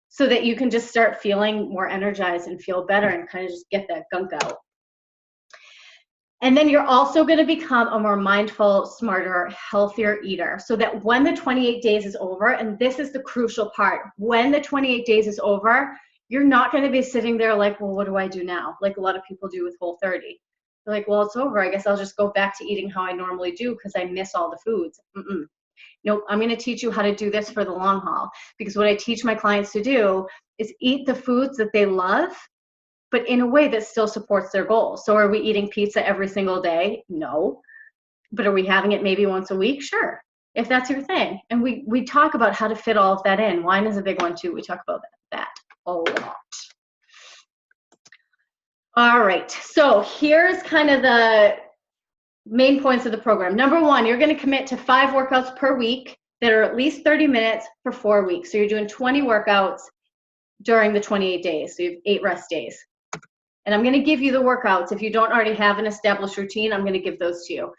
so that you can just start feeling more energized and feel better and kind of just get that gunk out. And then you're also going to become a more mindful, smarter, healthier eater so that when the 28 days is over, and this is the crucial part, when the 28 days is over, you're not going to be sitting there like, well, what do I do now? Like a lot of people do with Whole30. They're like, well, it's over. I guess I'll just go back to eating how I normally do because I miss all the foods. Nope, I'm going to teach you how to do this for the long haul, because what I teach my clients to do is eat the foods that they love, but in a way that still supports their goals. So are we eating pizza every single day? No. But are we having it maybe once a week? Sure, if that's your thing. And we talk about how to fit all of that in. Wine is a big one too. We talk about that a lot. All right, so here's kind of the main points of the program. Number one, you're going to commit to 5 workouts per week that are at least 30 minutes for 4 weeks. So you're doing 20 workouts during the 28 days. So you have 8 rest days. And I'm going to give you the workouts. If you don't already have an established routine, I'm going to give those to you.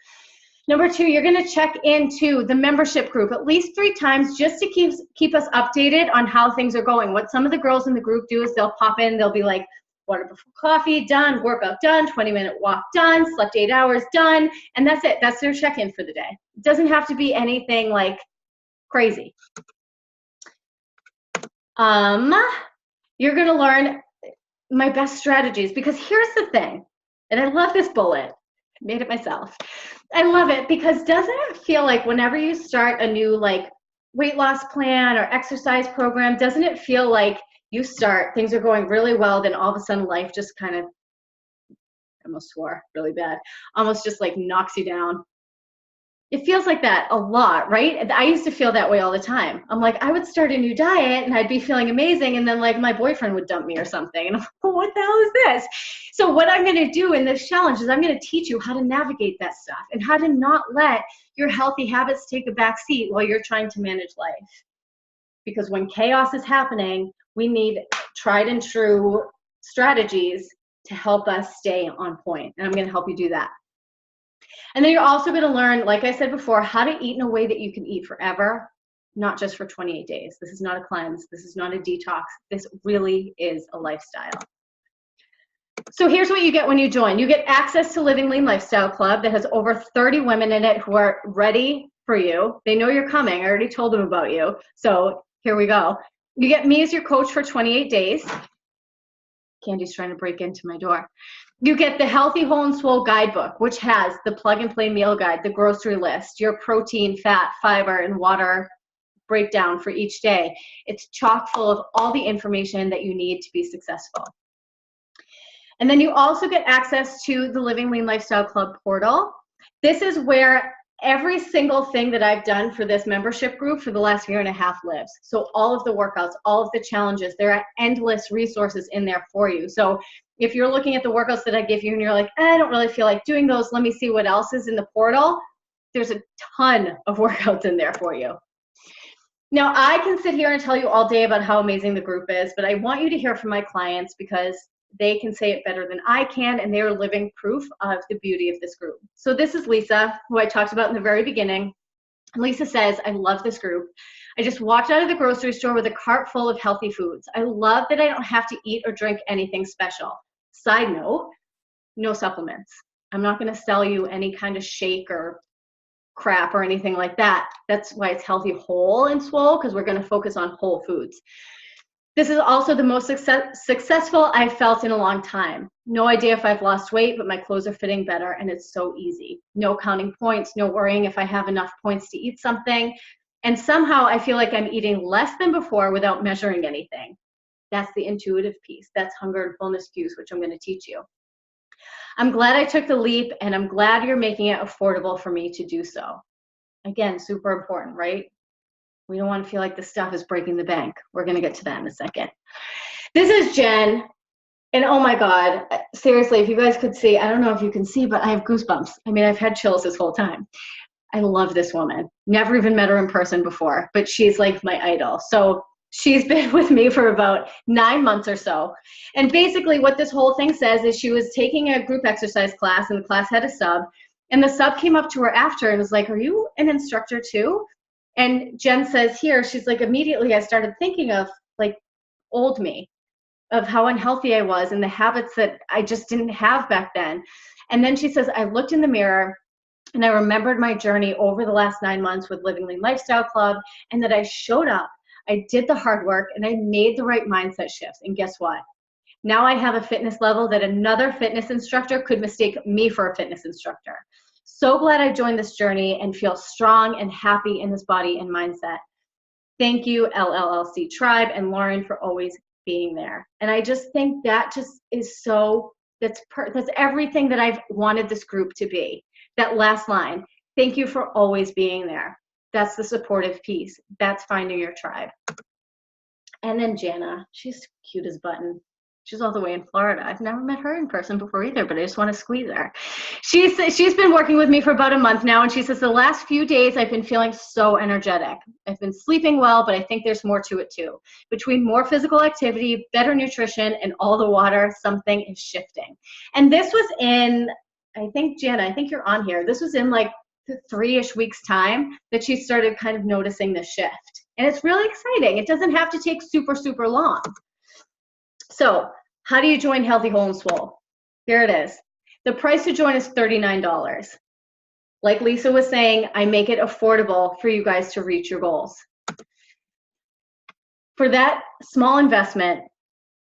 Number 2, you're going to check into the membership group at least 3 times just to keep us updated on how things are going. What some of the girls in the group do is they'll pop in, they'll be like, water before coffee, done, workout done, 20-minute walk done, slept 8 hours, done, and that's it. That's their check-in for the day. It doesn't have to be anything like crazy. You're going to learn my best strategies, because here's the thing, and I love this bullet. I made it myself. I love it because doesn't it feel like whenever you start a new like weight loss plan or exercise program, doesn't it feel like You start, things are going really well, then all of a sudden life just kind of, I almost swore really bad, almost just like knocks you down. It feels like that a lot, right? I used to feel that way all the time. I'm like, I would start a new diet and I'd be feeling amazing, and then like my boyfriend would dump me or something, and I'm like, well, what the hell is this? So what I'm going to do in this challenge is I'm going to teach you how to navigate that stuff and how to not let your healthy habits take a back seat while you're trying to manage life. Because when chaos is happening, we need tried and true strategies to help us stay on point, and I'm going to help you do that. And then you're also going to learn, like I said before, how to eat in a way that you can eat forever, not just for 28 days. This is not a cleanse. This is not a detox. This really is a lifestyle. So here's what you get when you join. You get access to Living Lean Lifestyle Club that has over 30 women in it who are ready for you. They know you're coming. I already told them about you. So here we go. You get me as your coach for 28 days. Candy's trying to break into my door. You get the Healthy, Whole, and Swole guidebook, which has the plug-and-play meal guide, the grocery list, your protein, fat, fiber, and water breakdown for each day. It's chock full of all the information that you need to be successful. And then you also get access to the Living Lean Lifestyle Club portal. This is where every single thing that I've done for this membership group for the last 1.5 years lives. So all of the workouts, all of the challenges, there are endless resources in there for you. So if you're looking at the workouts that I give you and you're like, I don't really feel like doing those, let me see what else is in the portal, there's a ton of workouts in there for you. Now, I can sit here and tell you all day about how amazing the group is, but I want you to hear from my clients because they can say it better than I can, and they're living proof of the beauty of this group. So this is Lisa, who I talked about in the very beginning. Lisa says, I love this group. I just walked out of the grocery store with a cart full of healthy foods. I love that I don't have to eat or drink anything special. Side note, no supplements. I'm not going to sell you any kind of shake or crap or anything like that. That's why it's Healthy, Whole, and Swole, because we're going to focus on whole foods. This is also the most successful I've felt in a long time. No idea if I've lost weight, but my clothes are fitting better, and it's so easy. No counting points, no worrying if I have enough points to eat something. And somehow I feel like I'm eating less than before without measuring anything. That's the intuitive piece. That's hunger and fullness cues, which I'm going to teach you. I'm glad I took the leap, and I'm glad you're making it affordable for me to do so. Again, super important, right? We don't want to feel like this stuff is breaking the bank. We're going to get to that in a second. This is Jen. And oh my God, seriously, if you guys could see, I don't know if you can see, but I have goosebumps. I mean, I've had chills this whole time. I love this woman. Never even met her in person before, but she's like my idol. So she's been with me for about 9 months or so. And basically what this whole thing says is she was taking a group exercise class, and the class had a sub. And the sub came up to her after and was like, are you an instructor too? And Jen says here, she's like, immediately I started thinking of like old me, of how unhealthy I was and the habits that I just didn't have back then. And then she says, I looked in the mirror and I remembered my journey over the last 9 months with Living Lean Lifestyle Club, and that I showed up, I did the hard work, and I made the right mindset shifts. And guess what? Now I have a fitness level that another fitness instructor could mistake me for a fitness instructor. So glad I joined this journey and feel strong and happy in this body and mindset. Thank you, LLLC Tribe and Lauren, for always being there. And I just think that just is so, that's everything that I've wanted this group to be. That last line, thank you for always being there. That's the supportive piece. That's finding your tribe. And then Jana, she's cute as button. She's all the way in Florida. I've never met her in person before either, but I just want to squeeze her. She's been working with me for about a month now, and she says, the last few days I've been feeling so energetic. I've been sleeping well, but I think there's more to it too. Between more physical activity, better nutrition, and all the water, something is shifting. And this was in, I think, Jana, I think you're on here. This was in like 3-ish weeks time that she started kind of noticing the shift. And it's really exciting. It doesn't have to take super, super long. So how do you join Healthy, Whole, and Swole? Here it is. The price to join is $39. Like Lisa was saying, I make it affordable for you guys to reach your goals. For that small investment,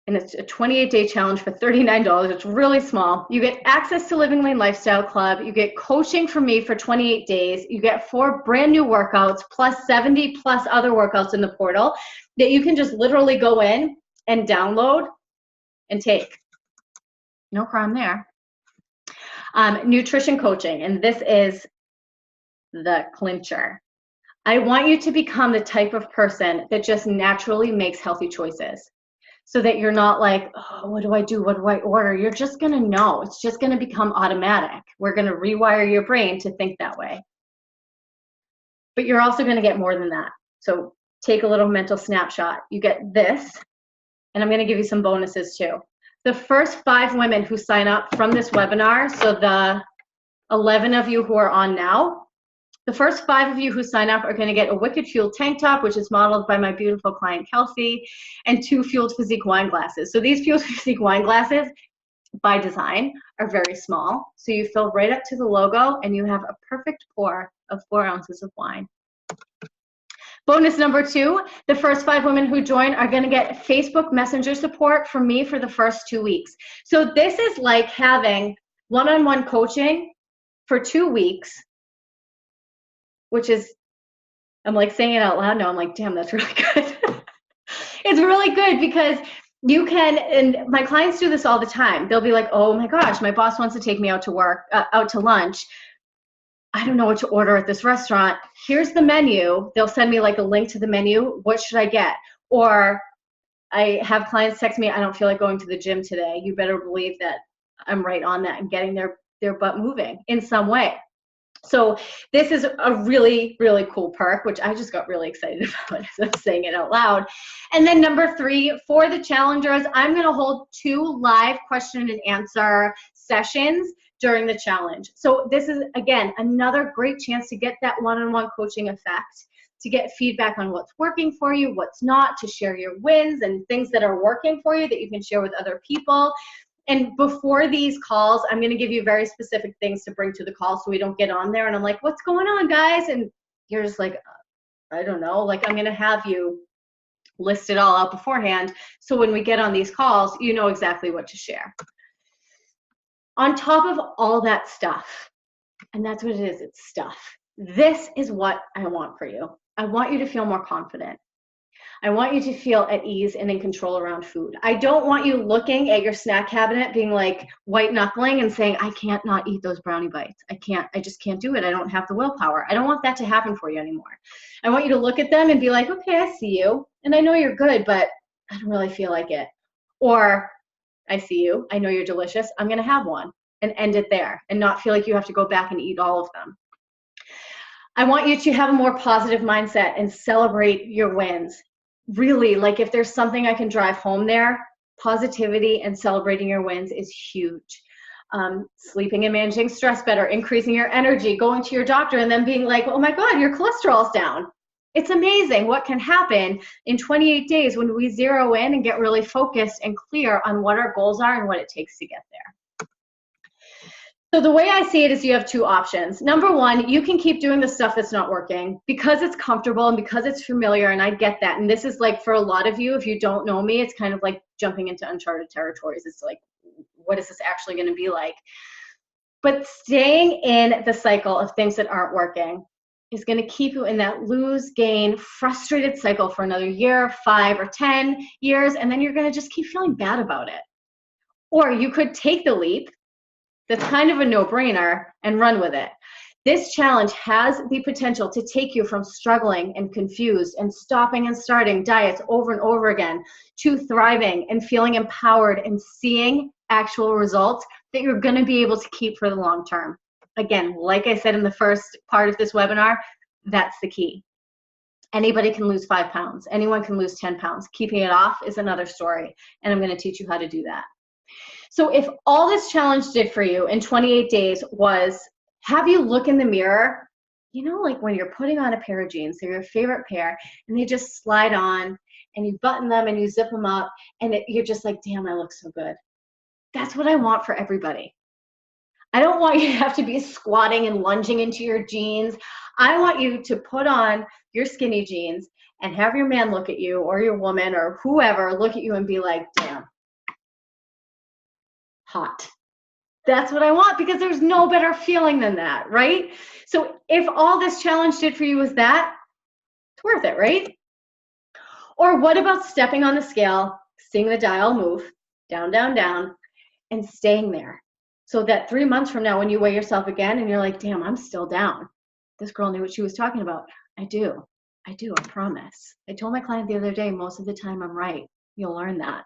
and it's a 28-day challenge for $39, it's really small. You get access to Living Lean Lifestyle Club. You get coaching from me for 28 days. You get 4 brand new workouts plus 70 plus other workouts in the portal that you can just literally go in and download and take. No crime there. Nutrition coaching, and this is the clincher. I want you to become the type of person that just naturally makes healthy choices, so that you're not like, oh, what do I do? What do I order? You're just going to know. It's just going to become automatic. We're going to rewire your brain to think that way. But you're also going to get more than that. So take a little mental snapshot. You get this, and I'm going to give you some bonuses too. The first 5 women who sign up from this webinar, so the 11 of you who are on now, the first 5 of you who sign up are going to get a Wicked Fueled tank top, which is modeled by my beautiful client Kelsey, and 2 Fueled Physique wine glasses. So these Fueled Physique wine glasses, by design, are very small. So you fill right up to the logo, and you have a perfect pour of 4 ounces of wine. Bonus number 2, the first 5 women who join are going to get Facebook Messenger support from me for the first 2 weeks. So this is like having one-on-one coaching for 2 weeks, which is, I'm like saying it out loud now, I'm like, damn, that's really good. It's really good because you can, and my clients do this all the time. They'll be like, oh my gosh, my boss wants to take me out to work, out to lunch. I don't know what to order at this restaurant. Here's the menu. They'll send me like a link to the menu. What should I get? Or I have clients text me, I don't feel like going to the gym today. You better believe that I'm right on that and getting their butt moving in some way. So this is a really, really cool perk, which I just got really excited about as I'm saying it out loud. And then number 3, for the challengers, I'm going to hold 2 live question and answer sessions during the challenge. So this is, again, another great chance to get that one-on-one coaching effect, to get feedback on what's working for you, what's not, to share your wins and things that are working for you that you can share with other people. And before these calls, I'm going to give you very specific things to bring to the call so we don't get on there and I'm like, what's going on, guys? And you're just like, I don't know. Like, I'm going to have you list it all out beforehand so when we get on these calls, you know exactly what to share. On top of all that stuff, and that's what it is, it's stuff. This is what I want for you. I want you to feel more confident. I want you to feel at ease and in control around food. I don't want you looking at your snack cabinet being like white knuckling and saying, I can't not eat those brownie bites. I just can't do it. I don't have the willpower. I don't want that to happen for you anymore. I want you to look at them and be like, okay, I see you. And I know you're good, but I don't really feel like it. Or I see you. I know you're delicious. I'm going to have one, and end it there and not feel like you have to go back and eat all of them. I want you to have a more positive mindset and celebrate your wins. Really, like if there's something I can drive home there, positivity and celebrating your wins is huge. Sleeping and managing stress better, increasing your energy, going to your doctor and then being like, oh my God, your cholesterol's down. It's amazing what can happen in 28 days when we zero in and get really focused and clear on what our goals are and what it takes to get there. So the way I see it is you have 2 options. Number 1, you can keep doing the stuff that's not working because it's comfortable and because it's familiar, and I get that. And this is like for a lot of you, if you don't know me, it's kind of like jumping into uncharted territories. It's like, what is this actually going to be like? But staying in the cycle of things that aren't working is going to keep you in that lose, gain, frustrated cycle for another year, 5 or 10 years, and then you're going to just keep feeling bad about it. Or you could take the leap. That's kind of a no-brainer and run with it. This challenge has the potential to take you from struggling and confused and stopping and starting diets over and over again to thriving and feeling empowered and seeing actual results that you're going to be able to keep for the long term. Again, like I said in the first part of this webinar, that's the key. Anybody can lose 5 pounds. Anyone can lose 10 pounds. Keeping it off is another story, and I'm going to teach you how to do that. So if all this challenge did for you in 28 days was have you look in the mirror, you know, like when you're putting on a pair of jeans, they're your favorite pair, and they just slide on, and you button them and you zip them up, and you're just like, damn, I look so good. That's what I want for everybody. I don't want you to have to be squatting and lunging into your jeans. I want you to put on your skinny jeans and have your man look at you or your woman or whoever look at you and be like, damn. Hot. That's what I want because there's no better feeling than that, right? So if all this challenge did for you was that, it's worth it, right? Or what about stepping on the scale, seeing the dial move down, down, down, and staying there. So that 3 months from now, when you weigh yourself again and you're like, damn, I'm still down. This girl knew what she was talking about. I do, I promise. I told my client the other day, most of the time I'm right. You'll learn that.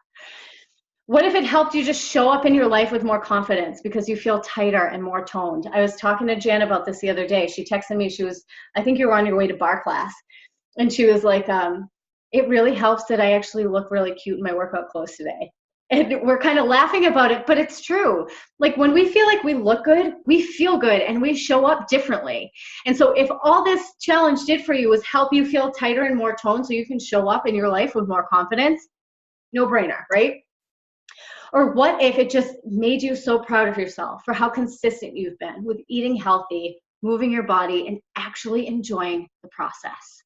What if it helped you just show up in your life with more confidence because you feel tighter and more toned? I was talking to Jan about this the other day. She texted me, I think you were on your way to bar class. And she was like, it really helps that I actually look really cute in my workout clothes today. And we're kind of laughing about it, but it's true. Like when we feel like we look good, we feel good and we show up differently. And so if all this challenge did for you was help you feel tighter and more toned so you can show up in your life with more confidence, no brainer, right? Or what if it just made you so proud of yourself for how consistent you've been with eating healthy, moving your body, and actually enjoying the process?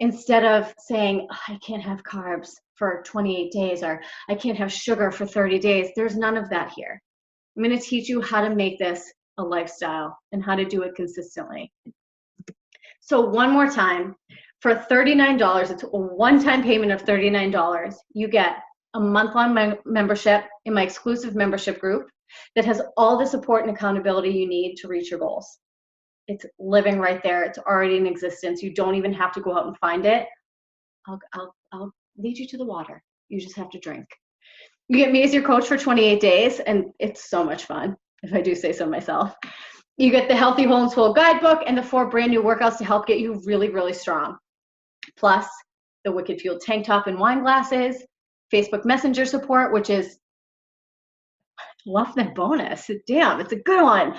Instead of saying, oh, I can't have carbs for 28 days, or I can't have sugar for 30 days. There's none of that here. I'm going to teach you how to make this a lifestyle and how to do it consistently. So one more time, for $39, it's a one-time payment of $39. You get a month-long membership in my exclusive membership group that has all the support and accountability you need to reach your goals. It's living right there. It's already in existence. You don't even have to go out and find it. I'll lead you to the water. You just have to drink. You get me as your coach for 28 days, and it's so much fun, if I do say so myself. You get the Healthy, Whole, and Swole guidebook and the 4 brand new workouts to help get you really, really strong. Plus, the Wicked Fueled tank top and wine glasses, Facebook Messenger support, which is, love that bonus. Damn, it's a good one.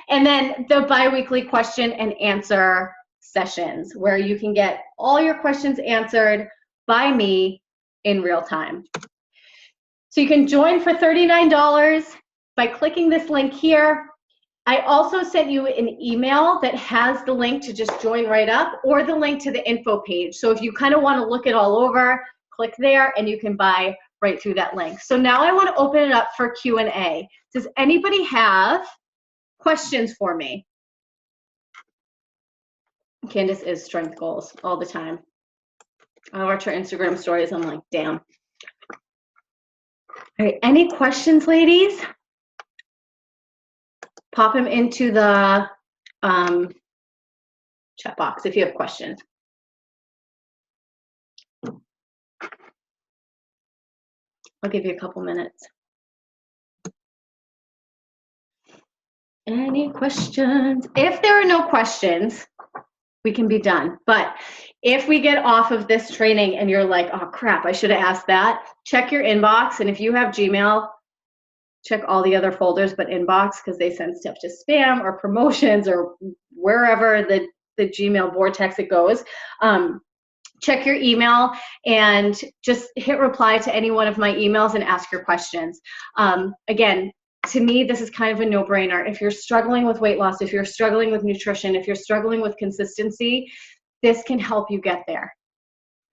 And then the bi-weekly question and answer sessions where you can get all your questions answered by me in real time. So you can join for $39 by clicking this link here. I also sent you an email that has the link to just join right up, or the link to the info page. So if you kind of want to look it all over, click there and you can buy right through that link. So now I want to open it up for Q&A. Does anybody have questions for me? Candace is strength goals all the time. I watch her Instagram stories. I'm like, damn. All right, any questions, ladies? Pop them into the chat box if you have questions. I'll give you a couple minutes. Any questions? If there are no questions, we can be done. But if we get off of this training and you're like, oh crap, I should have asked that, check your inbox. And if you have Gmail, check all the other folders but inbox, because they send stuff to spam or promotions or wherever the Gmail vortex it goes. Check your email and just hit reply to any one of my emails and ask your questions. Again, to me, this is kind of a no-brainer. If you're struggling with weight loss, if you're struggling with nutrition, if you're struggling with consistency, this can help you get there.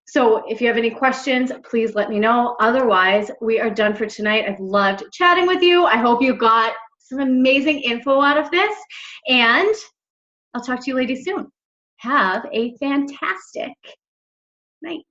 So if you have any questions, please let me know. Otherwise, we are done for tonight. I've loved chatting with you. I hope you got some amazing info out of this, and I'll talk to you ladies soon. Have a fantastic night.